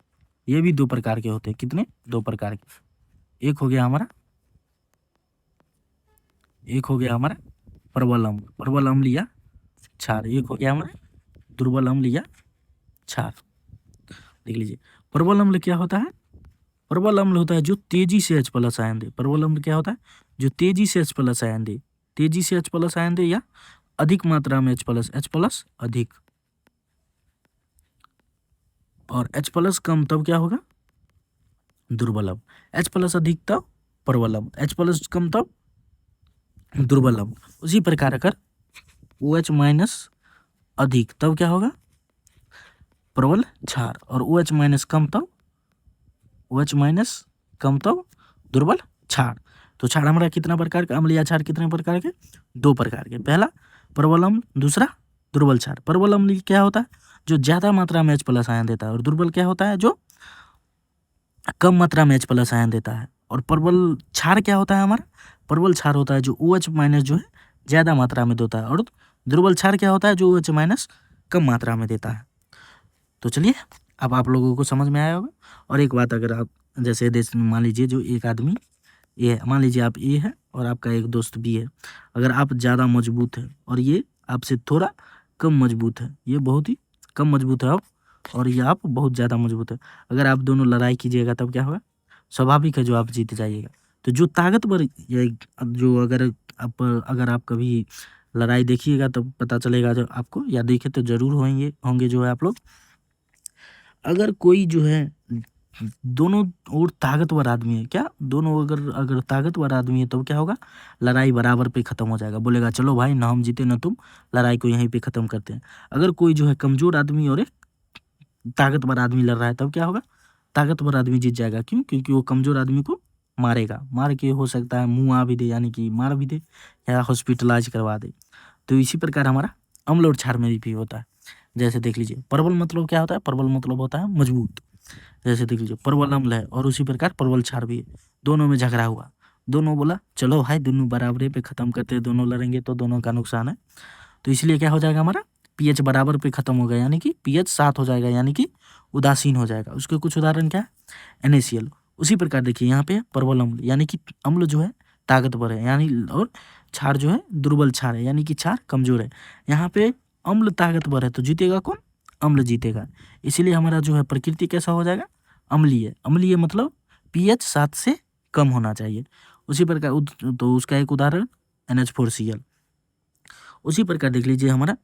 ये भी 2 प्रकार के होते हैं। कितने, 2 प्रकार के। एक हो गया हमारा प्रबल अम्ल या क्षार। एक हो गया हमारा दुर्बल अम्ल या क्षार। देख लीजिए प्रबल अम्ल क्या होता है, प्रबल अम्ल होता है जो तेजी से H+ आयन दे। प्रबल अम्ल क्या होता है, जो तेजी से H+ आयन दे, आयन दे या अधिक मात्रा में H+ अधिक, और H+ कम तब क्या होगा, दुर्बलम। H+ अधिक तब प्रबलम, H+ कम तब दुर्बलम। उसी प्रकार अगर OH- अधिक तब क्या होगा, प्रबल क्षार, और OH- कम तब OH- कम तब दुर्बल क्षार। तो क्षार हमारा कितना प्रकार का, अम्ल या क्षार कितने प्रकार के, 2 प्रकार के। पहला प्रबल अम्ल, दूसरा दुर्बल क्षार। प्रबल अम्ल क्या होता है, जो ज्यादा मात्रा में H+ आयन देता है, और दुर्बल क्या होता है, जो कम मात्रा में H+ आयन देता है। और प्रबल क्षार क्या होता है हमारा, प्रबल क्षार होता है जो OH- जो है ज्यादा मात्रा में देता है, और दुर्बल क्षार क्या होता है, जो OH- कम मात्रा में देता है। तो चलिए अब आप लोगों को समझ में आया होगा। और एक बात, अगर आप जैसे देश मान लीजिए जो एक आदमी ए है, मान लीजिए आप ए है और आपका एक दोस्त बी है, अगर आप ज़्यादा मजबूत है और ये आपसे थोड़ा कम मजबूत है, ये बहुत ही कम मजबूत है आप, और ये आप बहुत ज़्यादा मजबूत है, अगर आप दोनों लड़ाई कीजिएगा तब क्या होगा, स्वाभाविक है जो आप जीत जाइएगा। तो जो ताकतवर जो अगर आप कभी लड़ाई देखिएगा तब पता चलेगा जो आपको, या देखे तो जरूर होंगे जो है आप लोग, अगर कोई जो है दोनों और ताकतवर आदमी है, क्या दोनों अगर ताकतवर आदमी है तो क्या होगा, लड़ाई बराबर पे खत्म हो जाएगा, बोलेगा चलो भाई ना हम जीते ना तुम, लड़ाई को यहीं पे खत्म करते हैं। अगर कोई जो है कमजोर आदमी और एक ताकतवर आदमी लड़ रहा है तब क्या होगा, ताकतवर आदमी जीत जाएगा। क्यों, क्योंकि वो कमजोर आदमी को मारेगा, मार के हो सकता है मुँह भी दे, यानी कि मार भी दे या हॉस्पिटलाइज करवा दे। तो इसी प्रकार हमारा अम्ल और क्षार में भी होता है। जैसे देख लीजिए प्रबल मतलब क्या होता है, प्रबल मतलब होता है मजबूत। जैसे देख लीजिए प्रबल अम्ल है और उसी प्रकार प्रबल क्षार भी है, दोनों में झगड़ा हुआ, दोनों बोला चलो भाई दोनों बराबरी पे खत्म करते हैं, दोनों लड़ेंगे तो दोनों का नुकसान है। तो इसलिए क्या हो जाएगा हमारा, पीएच बराबर पे खत्म हो गया, यानी कि पीएच 7 हो जाएगा, यानी कि उदासीन हो जाएगा। उसके कुछ उदाहरण क्या है, NaCl। उसी प्रकार देखिए यहाँ पे प्रबल अम्ल, यानी कि अम्ल जो है ताकतवर है, यानी और क्षार जो है दुर्बल क्षार है, यानी कि क्षार कमजोर है। यहाँ पे अम्ल ताकतवर है तो जीतेगा कौन, अम्ल जीतेगा। इसीलिए हमारा जो है प्रकृति कैसा हो जाएगा, अम्लीय। अम्लीय मतलब पीएच 7 से कम होना चाहिए। उसी प्रकार तो उसका एक उदाहरण NH4Cl। उसी प्रकार देख लीजिए हमारा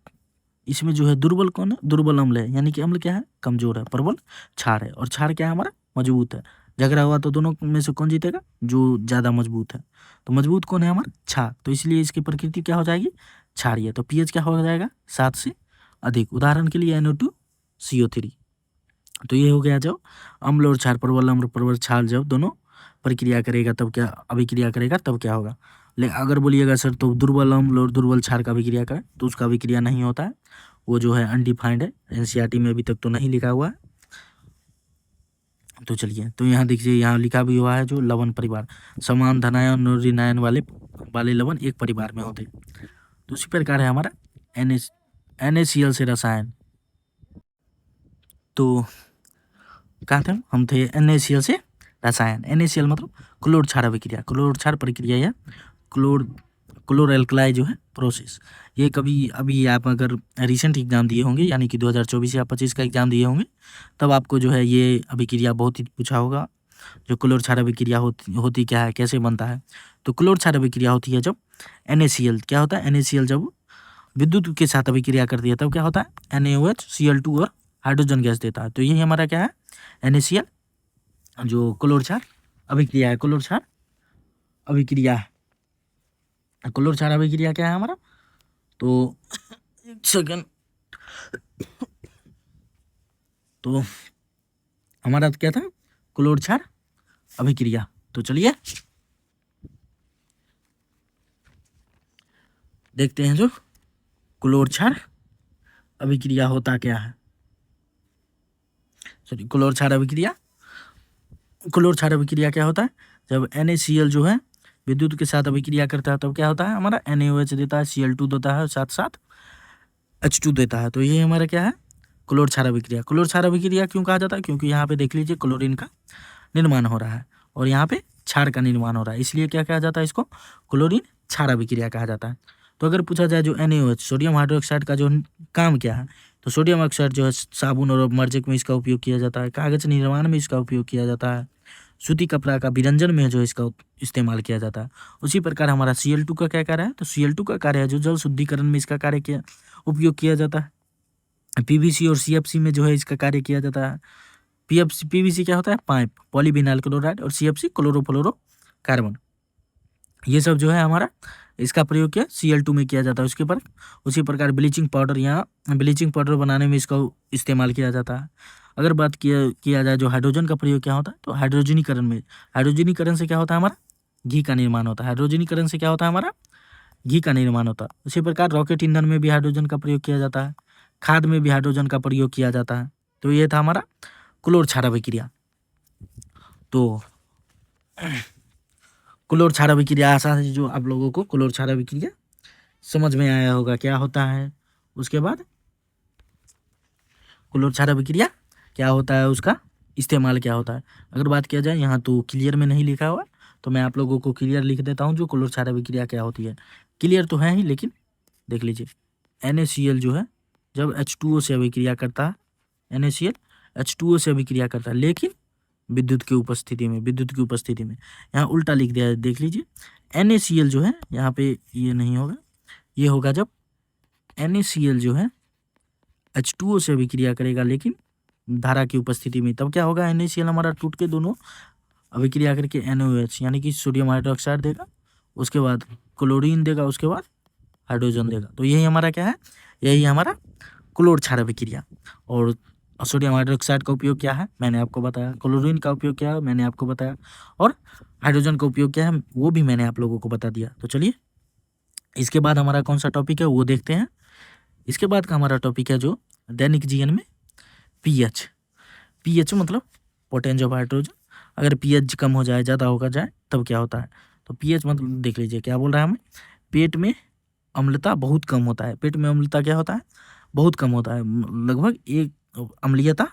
इसमें जो है दुर्बल कौन है, दुर्बल अम्ल है, यानी कि अम्ल क्या है, कमजोर है, प्रबल क्षार है, और क्षार क्या है हमारा, मजबूत है। झगड़ा हुआ तो दोनों में से कौन जीतेगा, जो ज्यादा मजबूत है। तो मजबूत कौन है हमारा, क्षार, तो इसलिए इसकी प्रकृति क्या हो जाएगी, क्षारीय। तो पीएच क्या हो जाएगा, 7 से अधिक। उदाहरण के लिए NO2CO3। तो ये हो गया जब अम्ल और क्षार, प्रबल अम्ल प्रबल क्षार जब दोनों प्रक्रिया करेगा तब क्या, अभिक्रिया करेगा तब क्या होगा। लेकिन अगर बोलिएगा सर तो दुर्बल अम्ल और दुर्बल क्षार का अभिक्रिया करें, तो उसका अभिक्रिया नहीं होता है, वो जो है अनडिफाइंड है, NCERT में अभी तक तो नहीं लिखा हुआ है। तो चलिए, तो यहाँ देखिए यहाँ लिखा भी हुआ है जो लवण परिवार, समान धनायन और ऋणायन वाले लवण एक परिवार में होते हैं। तो उसी प्रकार है हमारा NaCl से रसायन। तो कहाँ थे हम थे NaCl से रसायन। NaCl मतलब क्लोर क्षार अभिक्रिया, क्लोर क्षार प्रक्रिया या क्लोर एल्कलाई जो है प्रोसेस। ये कभी अभी आप अगर रिसेंट एग्जाम दिए होंगे, यानी कि 2024 या 25 का एग्जाम दिए होंगे, तब आपको जो है ये अभिक्रिया बहुत ही पूछा होगा। जो क्लोर क्षार अभिक्रिया होती क्या है, कैसे बनता है। तो क्लोर क्षार अभिक्रिया होती है जब NaCl क्या होता है, NaCl जब विद्युत के साथ अभिक्रिया करती है तब क्या होता है, NaOH Cl2 और हाइड्रोजन गैस देता है। तो यही हमारा क्या है, NaCl जो क्लोर क्षार अभिक्रिया है, क्लोर क्षार अभिक्रिया है। क्लोर क्षार अभिक्रिया क्या है हमारा, तो एक सेकंड, तो हमारा क्या था, क्लोर क्षार अभिक्रिया। तो चलिए देखते हैं जो क्लोर क्षार अभिक्रिया होता क्या है। सॉरी, क्लोर क्षार अभिक्रिया क्या होता है, जब NaCl जो है विद्युत के साथ अभिक्रिया करता है तब क्या होता है हमारा, NaOH देता है, Cl2 देता है, साथ साथ H2 देता है। तो ये हमारा क्या है, क्लोर क्षार अभिक्रिया। क्लोर क्षार अभिक्रिया क्यों कहा जाता है, क्योंकि यहाँ पे देख लीजिए क्लोरीन का निर्माण हो रहा है और यहाँ पे क्षार का निर्माण हो रहा है, इसलिए क्या कहा जाता है, इसको क्लोरीन क्षार अभिक्रिया कहा जाता है। तो अगर पूछा जाए जो NaOH सोडियम हाइड्रोक्साइड का जो काम क्या है, तो सोडियम ऑक्साइड जो है साबुन और मर्जक में इसका उपयोग किया जाता है, कागज निर्माण में इसका उपयोग किया जाता है, सूती कपड़ा का विरंजन में जो इसका इस्तेमाल किया जाता है। उसी प्रकार हमारा Cl2 का क्या कार्य है, तो Cl2 का कार्य है जो जल शुद्धिकरण में इसका कार्य किया उपयोग किया जाता है। पीवीसी और सीएफसी में जो है इसका कार्य किया जाता है। पीवीसी क्या होता है? पाइप, पॉलीविनाइल क्लोराइड, और सीएफसी क्लोरोफ्लोरोकार्बन। ये सब जो है हमारा इसका प्रयोग क्या Cl2 में किया जाता है। उसके पर उसी प्रकार ब्लीचिंग पाउडर, यहाँ ब्लीचिंग पाउडर बनाने में इसका इस्तेमाल किया जाता है। अगर बात किया जाए जो हाइड्रोजन का प्रयोग क्या होता है, तो हाइड्रोजनीकरण से क्या होता है हमारा? घी का निर्माण होता है। हाइड्रोजनीकरण से क्या होता है हमारा? घी का निर्माण होता है। उसी प्रकार रॉकेट ईंधन में भी हाइड्रोजन का प्रयोग किया जाता है, खाद में भी हाइड्रोजन का प्रयोग किया जाता है। तो ये था हमारा क्लोर क्षार अभिक्रिया। तो क्लोर क्षार अभिक्रिया, आशा है जो आप लोगों को क्लोर क्षार अभिक्रिया समझ में आया होगा क्या होता है। उसके बाद क्लोर क्षार अभिक्रिया क्या होता है, उसका इस्तेमाल क्या होता है। अगर बात किया जाए, यहाँ तो क्लियर में नहीं लिखा हुआ, तो मैं आप लोगों को क्लियर लिख देता हूँ जो क्लोर क्षार अभिक्रिया क्या होती है। क्लियर तो है ही, लेकिन देख लीजिए। NaCl जो है जब H2O से अभिक्रिया करता है, NaCl H2O से अभिक्रिया करता है, लेकिन विद्युत की उपस्थिति में। यहाँ उल्टा लिख दिया है, देख लीजिए। NaCl जो है यहाँ पे ये नहीं होगा, ये होगा जब NaCl जो है H2O से अभिक्रिया करेगा लेकिन धारा की उपस्थिति में, तब क्या होगा? NaCl हमारा टूट के दोनों अभिक्रिया करके NaOH यानी कि सोडियम हाइड्रोक्साइड देगा, उसके बाद क्लोरीन देगा, उसके बाद हाइड्रोजन देगा। तो यही हमारा क्या है? यही हमारा क्लोर क्षार अभिक्रिया। और सोडियम हाइड्रोक्साइड का उपयोग क्या है मैंने आपको बताया, क्लोरीन का उपयोग क्या है मैंने आपको बताया, और हाइड्रोजन का उपयोग क्या है वो भी मैंने आप लोगों को बता दिया। तो चलिए इसके बाद हमारा कौन सा टॉपिक है वो देखते हैं। इसके बाद का हमारा टॉपिक है जो दैनिक जीवन में पीएच मतलब पोटेंशियल ऑफ हाइड्रोजन। अगर पीएच कम हो जाए, ज़्यादा होगा जाए, तब क्या होता है? तो पीएच मतलब देख लीजिए क्या बोल रहा है हमें, पेट में अम्लता बहुत कम होता है। पेट में अम्लता क्या होता है? बहुत कम होता है, लगभग एक अम्लीयता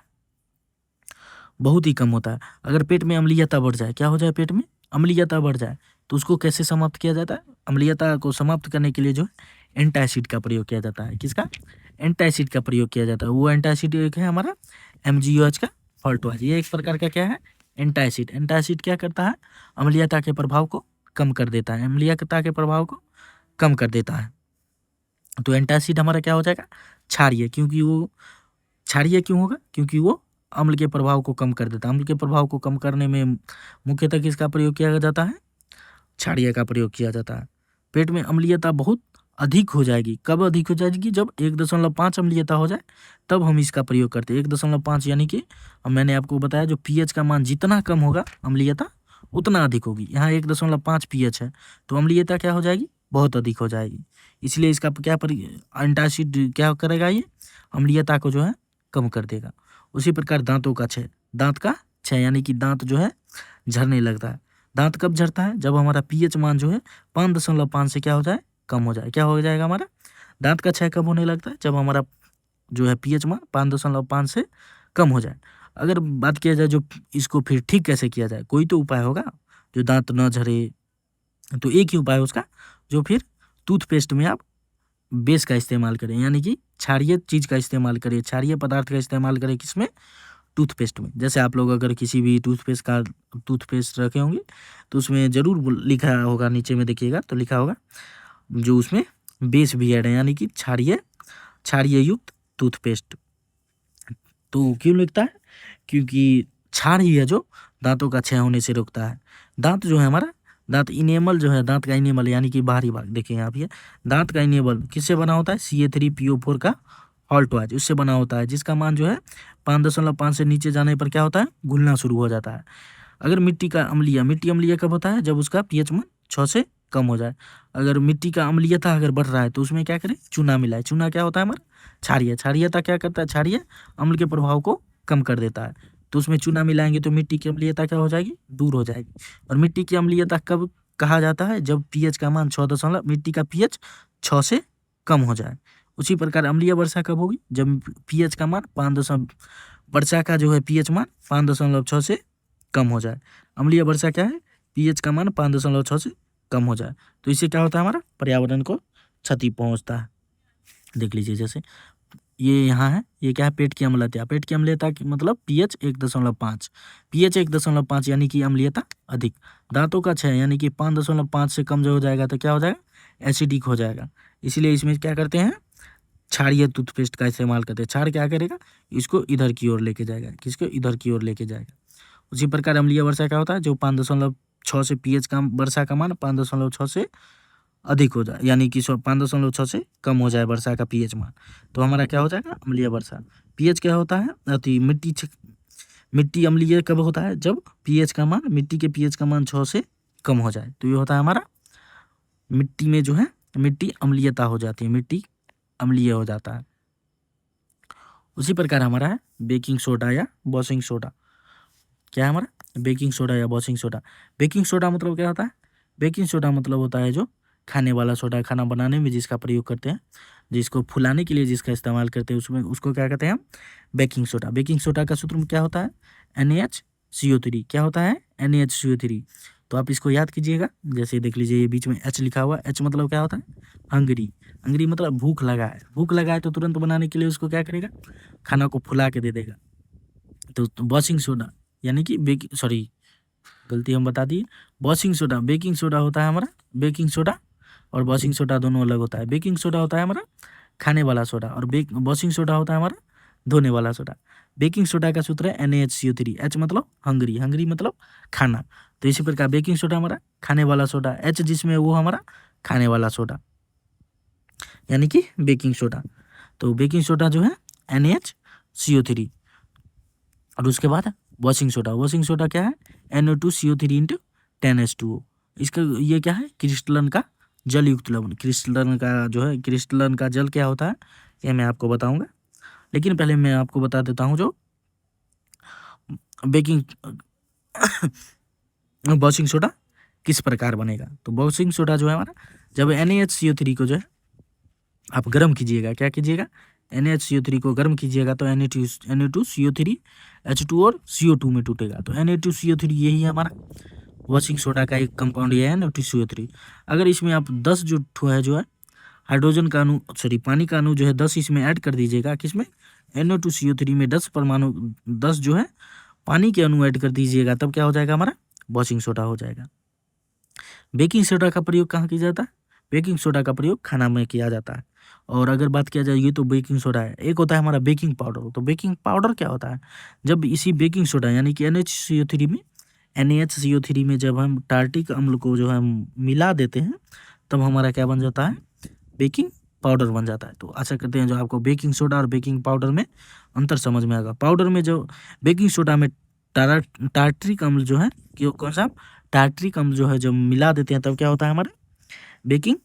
बहुत ही कम होता है। अगर पेट में अम्लीयता बढ़ जाए, क्या हो जाए? पेट में अम्लीयता बढ़ जाए, तो उसको कैसे समाप्त किया जाता है? अम्लीयता को समाप्त करने के लिए जो है एंटासिड का प्रयोग किया जाता है। किसका? एंटासिड का प्रयोग किया जाता है। वो एंटासिड एक है हमारा MgOH का फॉल्टवाइज। ये एक प्रकार का क्या है? एंटासिड। एंटासिड क्या करता है? अम्लीयता के प्रभाव को कम कर देता है, अम्लीयता के प्रभाव को कम कर देता है। तो एंटासिड हमारा क्या हो जाएगा? क्षारीय। क्योंकि वो क्षारीय क्यों होगा? क्योंकि वो अम्ल के प्रभाव को कम कर देता है। अम्ल के प्रभाव को कम करने में मुख्यतः किसका प्रयोग किया जाता है? क्षारीय का प्रयोग किया जाता है। पेट में अम्लीयता बहुत अधिक हो जाएगी। कब अधिक हो जाएगी? जब 1.5 अम्लीयता हो जाए, तब हम इसका प्रयोग करते हैं। 1.5 यानी कि मैंने आपको बताया जो पीएच का मान जितना कम होगा अम्लीयता उतना अधिक होगी। यहाँ 1.5 पीएच है, तो अम्लीयता क्या हो जाएगी? बहुत अधिक हो जाएगी। इसलिए इसका क्या एंटासिड क्या करेगा? ये अम्लीयता को जो है कम कर देगा। उसी प्रकार दांतों का क्षय, दांत का क्षय यानी कि दांत जो है झड़ने लगता है। दांत कब झड़ता है? जब हमारा पीएच मान जो है 5.5 से क्या हो जाए? कम हो जाए। क्या हो जाएगा हमारा? दांत का क्षय कब होने लगता है? जब हमारा जो है पीएच मान 5.5 से कम हो जाए। अगर बात किया जाए जो इसको फिर ठीक कैसे किया जाए, कोई तो उपाय होगा जो दांत न झड़े। तो एक ही उपाय उसका, जो फिर टूथपेस्ट में आप बेस का इस्तेमाल करें, यानी कि क्षारीय चीज़ का इस्तेमाल करें, क्षारीय पदार्थ का इस्तेमाल करें। किसमें? टूथपेस्ट में। जैसे आप लोग अगर किसी भी टूथपेस्ट रखे होंगे तो उसमें ज़रूर लिखा होगा, नीचे में देखिएगा तो लिखा होगा जो उसमें बेस भी ऐड है, यानी कि क्षारीय युक्त टूथपेस्ट। तो क्यों लिखता है? क्योंकि क्षार ही है जो दांतों का क्षय होने से रोकता है। दांत जो है हमारा, दांत इनेमल जो है, दांत का इनेमल यानी कि बाहरी भाग, देखिए यहाँ पे दांत का इनेमल किससे बना होता है? CA3PO4 का हॉल्टवाइज उससे बना होता है, जिसका मान जो है 5.5 से नीचे जाने पर क्या होता है? घुलना शुरू हो जाता है। अगर मिट्टी अम्लीय कब होता है? जब उसका पीएच मान 6 से कम हो जाए। अगर मिट्टी का अम्लीयता अगर बढ़ रहा है तो उसमें क्या करें? चूना मिलाए। चूना क्या होता है हमारा? क्षारीय। क्षारीयता क्या करता है? क्षारीय अम्ल के प्रभाव को कम कर देता है। तो उसमें चूना मिलाएंगे तो मिट्टी की अम्लीयता क्या हो जाएगी? दूर हो जाएगी। और मिट्टी की अम्लीयता कब कहा जाता है? जब पीएच का मान 6 मिट्टी का पीएच 6 से कम हो जाए। उसी प्रकार अम्लीय वर्षा कब होगी? जब पीएच का मान 5 वर्षा का जो है पीएच मान 5.6 से कम हो जाए। अम्लीय वर्षा क्या है? पीएच का मान 5.6 से कम हो जाए। तो इससे क्या होता है? हमारा पर्यावरण को क्षति पहुंचता है। देख लीजिए जैसे ये यहाँ है, ये क्या है? पेट की अम्लता। पेट की अम्लता मतलब pH 1.5, pH 1.5 यानी कि अम्लीयता अधिक। दांतों का क्षय यानी कि 5.5 से कम जो हो जाएगा तो क्या हो जाएगा? एसिडिक हो जाएगा। इसीलिए इसमें क्या करते हैं? क्षारीय टूथपेस्ट का इस्तेमाल करते हैं। क्षार क्या करेगा, इसको इधर की ओर लेके जाएगा, किसको, इधर की ओर लेके जाएगा। उसी प्रकार अम्लीय वर्षा क्या होता है, जो 5.6 से पीएच का वर्षा का मान 5.6 से अधिक हो जाए, यानी कि 5.6 से कम हो जाए वर्षा का पीएच मान, तो हमारा क्या हो जाएगा, अम्लीय वर्षा। पीएच क्या होता है, अति मिट्टी अम्लीय कब होता है, जब पीएच का मान, मिट्टी के पीएच का मान 6 से कम हो जाए, तो ये होता है हमारा मिट्टी में जो है मिट्टी अम्लीयता हो जाती है, मिट्टी अम्लीय हो जाता है। उसी प्रकार हमारा है बेकिंग सोडा या वॉशिंग सोडा। क्या है हमारा, बेकिंग सोडा या वॉशिंग सोडा। बेकिंग सोडा मतलब क्या होता है, बेकिंग सोडा मतलब होता है जो खाने वाला सोडा, खाना बनाने में जिसका प्रयोग करते हैं, जिसको फुलाने के लिए जिसका इस्तेमाल करते हैं, उसमें उसको क्या कहते हैं हम, बेकिंग सोडा। बेकिंग सोडा का सूत्र में क्या होता है, NaHCO3। क्या होता है, NaHCO3। तो आप इसको याद कीजिएगा, जैसे देख लीजिए ये बीच में H लिखा हुआ, H मतलब क्या होता है, हंगरी। हंगरी मतलब भूख लगा है, भूख लगा है तो तुरंत बनाने के लिए उसको क्या करेगा, खाना को फुला के दे देगा। तो वॉशिंग सोडा यानी कि गलती हम बता दिए, वॉशिंग सोडा, बेकिंग सोडा होता है हमारा, बेकिंग सोडा और वॉशिंग सोडा दोनों अलग होता है। बेकिंग सोडा होता है हमारा खाने वाला सोडा, और वॉशिंग सोडा होता है हमारा धोने वाला सोडा। बेकिंग सोडा का सूत्र है NaHCO3। H मतलब हंगरी, हंगरी मतलब खाना। तो इसी प्रकार बेकिंग सोडा हमारा खाने वाला सोडा, H जिसमें वो हमारा खाने वाला सोडा, यानी कि बेकिंग सोडा। तो बेकिंग सोडा जो है NaHCO3। और उसके बाद वॉशिंग सोडा, वॉशिंग सोडा क्या है, NO2CO3 इंटू 10H2O। इसका ये क्या है, क्रिस्टलन का जल युक्त लवण। क्रिस्टलन का जो है, क्रिस्टलन का जल क्या होता है, ये मैं आपको बताऊंगा, लेकिन पहले मैं आपको बता देता हूँ जो बेकिंग वॉशिंग सोडा किस प्रकार बनेगा। तो वॉशिंग सोडा जो है हमारा, जब NaHCO3 को जो है आप गर्म कीजिएगा, क्या कीजिएगा, NaHCO3 को गर्म कीजिएगा तो Na2CO3 H2 और CO2 में टूटेगा। तो Na2CO3 यही है हमारा वॉशिंग सोडा का एक कंपाउंड, ये है Na2CO3। अगर इसमें आप 10 जो है हाइड्रोजन का अणु, पानी का अणु जो है 10 इसमें ऐड कर दीजिएगा, किसमें, Na2CO3 में 10 परमाणु, 10 जो है पानी के अणु ऐड कर दीजिएगा, तब क्या हो जाएगा हमारा, वॉशिंग सोडा हो जाएगा। बेकिंग सोडा का प्रयोग कहाँ किया जाता है, बेकिंग सोडा का प्रयोग खाना में किया जाता है। और अगर बात किया जाए, ये तो बेकिंग सोडा है, एक होता है हमारा बेकिंग पाउडर। तो बेकिंग पाउडर क्या होता है, जब इसी बेकिंग सोडा यानी कि NaHCO3 में जब हम टार्टिक अम्ल को जो हम मिला देते हैं, तब हमारा क्या बन जाता है, बेकिंग पाउडर बन जाता है। तो आशा करते हैं जो आपको बेकिंग सोडा और बेकिंग पाउडर में अंतर समझ में आएगा। पाउडर में जो बेकिंग सोडा में टार्ट्रिक अम्ल जो है, कौन सा, टार्ट्रिक अम्ल जो है जब मिला देते हैं, तब क्या होता है हमारा बेकिंग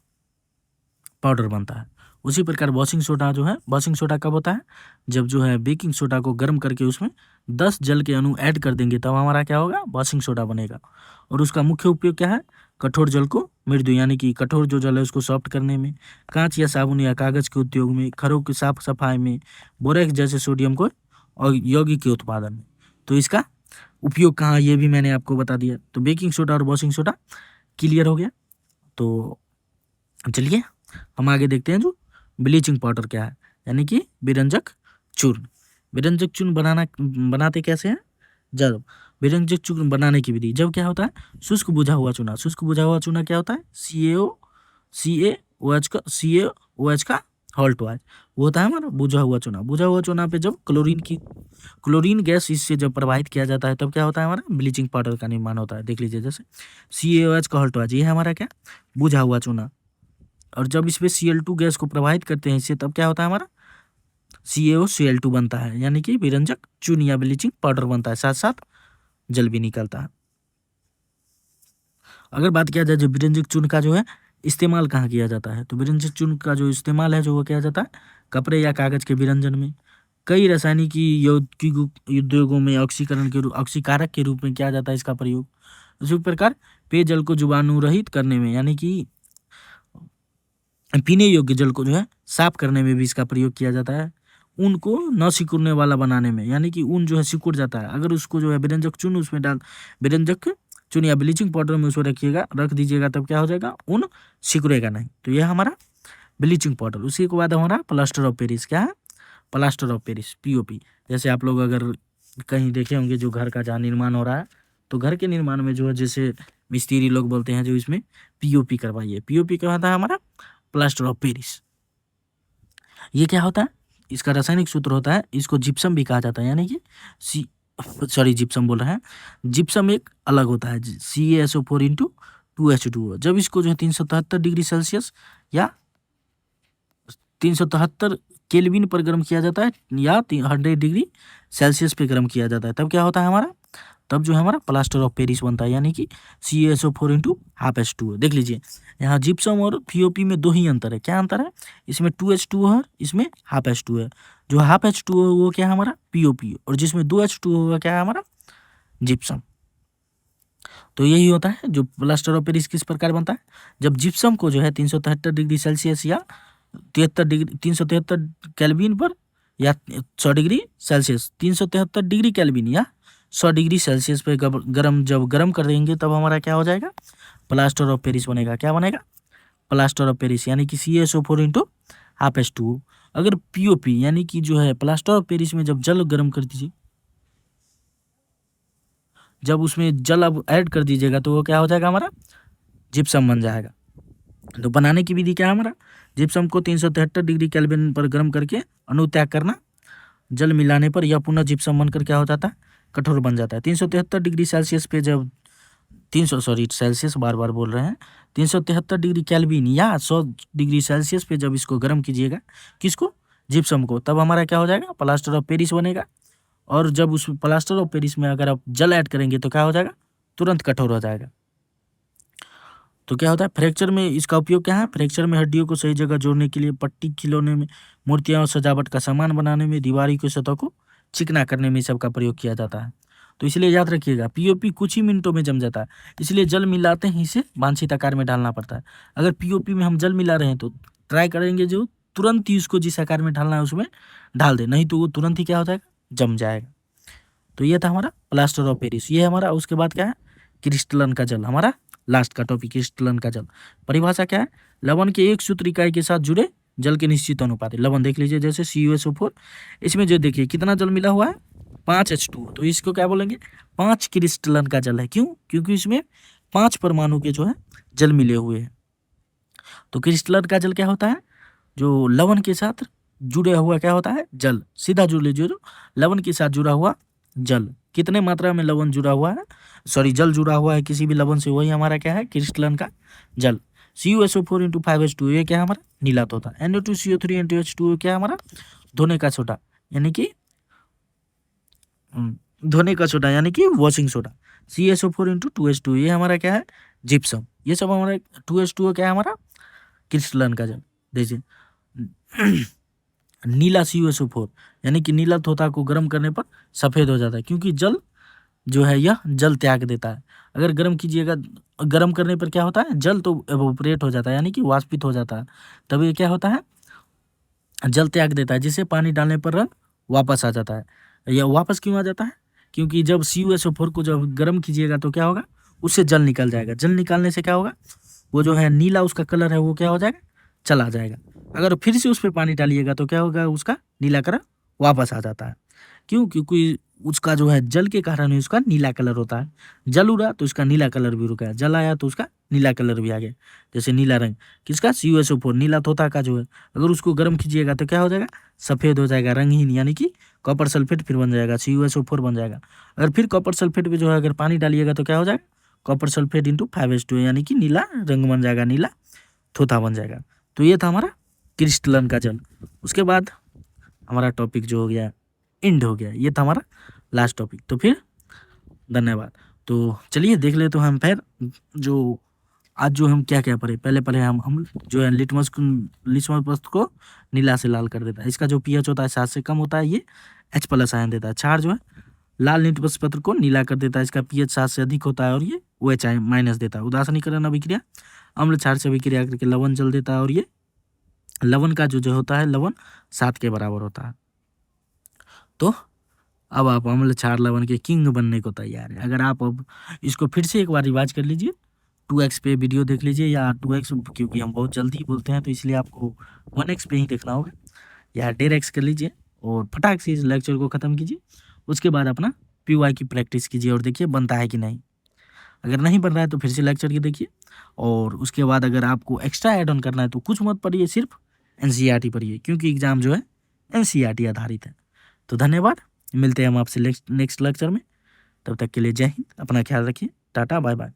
पाउडर बनता है। उसी प्रकार वॉशिंग सोडा जो है, वॉशिंग सोडा कब होता है, जब जो है बेकिंग सोडा को गर्म करके उसमें 10 जल के अणु ऐड कर देंगे, तब हमारा क्या होगा, वॉशिंग सोडा बनेगा। और उसका मुख्य उपयोग क्या है, कठोर जल को मृदु, यानी कि कठोर जो जल है उसको सॉफ्ट करने में, कांच या साबुन या कागज के उद्योग में, घरों की साफ सफाई में, बोरेक्स जैसे सोडियम को और यौगिक के उत्पादन में। तो इसका उपयोग कहाँ, ये भी मैंने आपको बता दिया। तो बेकिंग सोडा और वॉशिंग सोडा क्लियर हो गया। तो चलिए हम आगे देखते हैं जो ब्लीचिंग पाउडर क्या है, यानी कि विरंजक चूर्ण। विरंजक चूर्ण बनाते कैसे हैं, जब विरंजक चूर्ण बनाने की विधि, जब क्या होता है, शुष्क बुझा हुआ चूना। शुष्क बुझा हुआ चूना क्या होता है, CaOH का हॉल्ट वाइज, वो होता है हमारा बुझा हुआ चूना। बुझा हुआ चूना पे जब क्लोरीन गैस इससे जब प्रवाहित किया जाता है, तब क्या होता है, हमारा ब्लीचिंग पाउडर का निर्माण होता है। देख लीजिए, जैसे CaOH का हॉल्ट वाइज, ये है हमारा क्या, बुझा हुआ चूना। और जब इसमें Cl2 गैस को प्रवाहित करते हैं इससे, तब क्या होता है हमारा CaOCl2 बनता है, यानी कि विरंजक चूर्ण या ब्लीचिंग पाउडर बनता है, साथ साथ जल भी निकलता है। अगर बात किया जाए जो विरंजक चूर्ण का जो है इस्तेमाल कहाँ किया जाता है, तो विरंजक चूर्ण का जो इस्तेमाल है जो वो किया जाता है कपड़े या कागज के विरंजन में, कई रासायनिकी यौगिक उद्योगों में ऑक्सीकारक के रूप में किया जाता है इसका प्रयोग। इसी प्रकार पेयजल को जीवाणु रहित करने में, यानी कि पीने योग्य जल को जो है साफ करने में भी इसका प्रयोग किया जाता है। ऊन को न सिकुड़ने वाला बनाने में, यानी कि ऊन जो है सिकुड़ जाता है, अगर उसको जो है विरंजक चूर्ण या ब्लीचिंग पाउडर में उसको रख दीजिएगा, तब क्या हो जाएगा, ऊन सिकुड़ेगा नहीं। तो यह हमारा ब्लीचिंग पाउडर। उसी के बाद हमारा प्लास्टर ऑफ पेरिस, क्या है, प्लास्टर ऑफ पेरिस, POP। जैसे आप लोग अगर कहीं देखे होंगे जो घर का जहाँ निर्माण हो रहा है, तो घर के निर्माण में जो है जैसे मिस्त्री लोग बोलते हैं जो इसमें POP करवाइए, POP क्या होता है हमारा, प्लास्टर ऑफ पेरिस। ये क्या होता है, इसका रासायनिक सूत्र होता है, इसको जिप्सम भी कहा जाता है, यानी कि जिप्सम बोल रहे हैं, जिप्सम एक अलग होता है, CaSO4 इंटू 2H2O। जब इसको जो है 373 डिग्री सेल्सियस या 373 केल्विन पर गर्म किया जाता है या 100 डिग्री सेल्सियस पे गर्म किया जाता है, तब क्या होता है हमारा, तब जो है हमारा प्लास्टर ऑफ पेरिस बनता है, यानी कि CaSO4 इंटू हाफ H2O। देख लीजिए यहाँ जिप्सम और POP में दो ही अंतर है। क्या अंतर है, इसमें 2H2O है, इसमें हाफ H2O है। जो हाफ H2O है वो क्या है हमारा POP, और जिसमें 2H2O है क्या है हमारा जिप्सम। तो यही होता है जो प्लास्टर ऑफ पेरिस किस प्रकार बनता है, जब जिप्सम को जो है 373 डिग्री सेल्सियस या 373 केल्विन पर या 100 डिग्री सेल्सियस, 373 डिग्री केल्विन या 100 डिग्री सेल्सियस पे जब गर्म कर देंगे तब हमारा क्या हो जाएगा, प्लास्टर ऑफ पेरिस बनेगा। क्या बनेगा, प्लास्टर ऑफ पेरिस, यानी कि CaSO4 इंटू हाफ H2O। अगर POP यानी कि जो है प्लास्टर ऑफ पेरिस में जब जल गर्म कर दीजिए, जब उसमें जल अब ऐड कर दीजिएगा तो वो क्या हो जाएगा हमारा जिप्सम बन जाएगा। तो बनाने की विधि क्या है हमारा, जिप्सम को 373 डिग्री केल्विन पर गर्म करके अनुत्याग करना, जल मिलाने पर यह पुनः जिप्सम बनकर क्या हो जाता है, कठोर बन जाता है। 373 डिग्री सेल्सियस पे जब 300 सेल्सियस बार बार बोल रहे हैं, 373 डिग्री केल्विन या 100 डिग्री सेल्सियस पे जब इसको गर्म कीजिएगा, किसको, जिप्सम को, तब हमारा क्या हो जाएगा, प्लास्टर ऑफ पेरिस बनेगा। और जब उस प्लास्टर ऑफ पेरिस में अगर आप जल ऐड करेंगे तो क्या हो जाएगा, तुरंत कठोर हो जाएगा। तो क्या होता है, फ्रैक्चर में इसका उपयोग क्या है, फ्रैक्चर में हड्डियों को सही जगह जोड़ने के लिए, पट्टी खिलौने में, मूर्तियां और सजावट का सामान बनाने में, दीवारी की सतह को चिकना करने में सबका प्रयोग किया जाता है। तो इसलिए याद रखिएगा POP कुछ ही मिनटों में जम जाता है, इसलिए जल मिलाते ही इसे वांछित आकार में डालना पड़ता है। अगर POP में हम जल मिला रहे हैं तो ट्राई करेंगे जो तुरंत ही उसको जिस आकार में डालना है उसमें डाल दे, नहीं तो वो तुरंत ही क्या हो जाएगा, जम जाएगा। तो ये था हमारा प्लास्टर ऑफ पेरिस, ये हमारा। उसके बाद क्या है, क्रिस्टलन का जल, हमारा लास्ट का टॉपिक क्रिस्टलन का जल। परिभाषा क्या है, लवण के एक सूत्र इकाई के साथ जुड़े जल के निश्चित अनुपात। लवण देख लीजिए जैसे CuSO4, इसमें जो देखिए कितना जल मिला हुआ है, 5H2O, तो इसको क्या बोलेंगे, 5 क्रिस्टलन का जल है। क्यों, क्योंकि इसमें 5 परमाणु के जो है जल मिले हुए हैं। तो क्रिस्टलन का जल क्या होता है, जो लवण के साथ जुड़े हुआ क्या होता है, जल, सीधा जुड़े जो लवण के साथ जुड़ा हुआ जल, कितने मात्रा में लवण जुड़ा हुआ है, जल जुड़ा हुआ है किसी भी लवण से, वही हमारा क्या है, क्रिस्टलन का जल। CuSO4 इंटू 5H2O ये क्या है हमारा नीलात होता है। NO2CO3 इंटू H2O क्या है हमारा धोने का सोडा, यानी कि धोने का सोडा, यानी कि washing soda. CaSO4 into 2H2O ये हमारा क्या है, जिप्सम। ये सब हमारा 2H2O क्या है हमारा क्रिस्टलन का जल। देखिए नीला CuSO4 यानी कि नीला तोता को गर्म करने पर सफ़ेद हो जाता है, क्योंकि जल जो है यह जल त्याग देता है। अगर गर्म कीजिएगा, गर्म करने पर क्या होता है, जल तो एवोपरेट हो जाता है, यानी कि वाष्पित हो जाता है, तब ये क्या होता है, जल त्याग देता है, जिससे पानी डालने पर रंग वापस आ जाता है। यह वापस क्यों आ जाता है, क्योंकि जब CuSO4 को जब गर्म कीजिएगा तो क्या होगा, उससे जल निकल जाएगा। जल निकालने से क्या होगा, वो जो है नीला उसका कलर है वो क्या हो जाएगा, चला जाएगा। अगर फिर से उस पर पानी डालिएगा तो क्या होगा, उसका नीला कलर वापस आ जाता है। क्यों, क्योंकि उसका जो है जल के कारण ही उसका नीला कलर होता है। जल उड़ा तो उसका नीला कलर भी रुका, जल आया तो उसका नीला कलर भी आ गया। जैसे नीला रंग किसका, CuSO4 नीला तोता का जो है, अगर उसको गर्म कीजिएगा तो क्या हो जाएगा, सफ़ेद हो जाएगा, रंगहीन, यानी कि कॉपर सल्फेट फिर बन जाएगा, CuSO4 बन जाएगा। अगर फिर कॉपर सल्फेट पे जो है अगर पानी डालिएगा तो क्या हो जाएगा, कॉपर सल्फेट इंटू 5H2O, यानी कि नीला रंग बन जाएगा, नीला थोथा बन जाएगा। तो ये था हमारा क्रिस्टलन का जल। उसके बाद हमारा टॉपिक जो हो गया एंड हो गया, ये था हमारा लास्ट टॉपिक। तो फिर धन्यवाद। तो चलिए देख ले तो हम फिर जो आज जो हम क्या क्या पढ़े, पहले हम जो है लिटमस पत्र को नीला से लाल कर देता है। इसका जो pH होता है 7 से कम होता है, ये H+ आयन देता है। क्षार जो है लाल लिटमस पत्र को नीला कर देता है, इसका pH 7 से अधिक होता है और ये OH- देता है। उदासीनीकरण अभिक्रिया अम्ल क्षार से अभिक्रिया करके लवण जल देता है, और ये लवण का जो होता है लवण 7 के बराबर होता है। तो अब आप अम्ल क्षार लवण के किंग बनने को तैयार है। अगर आप अब इसको फिर से एक बार रिवाइज कर लीजिए, 2x पे वीडियो देख लीजिए, या 2x, क्योंकि हम बहुत जल्दी बोलते हैं तो इसलिए आपको 1x पे ही देखना होगा, या 1.5x कर लीजिए और फटाक से इस लेक्चर को ख़त्म कीजिए। उसके बाद अपना PY की प्रैक्टिस कीजिए और देखिए बनता है कि नहीं। अगर नहीं बन रहा है तो फिर से लेक्चर की देखिए, और उसके बाद अगर आपको एक्स्ट्रा ऐड ऑन करना है तो कुछ मत पढ़िए, सिर्फ एनसीईआरटी पढ़िए, क्योंकि एग्जाम जो है एनसीईआरटी आधारित है। तो धन्यवाद, मिलते हैं हम आपसे नेक्स्ट लेक्चर में। तब तक के लिए जय हिंद, अपना ख्याल रखिए, टाटा बाय बाय।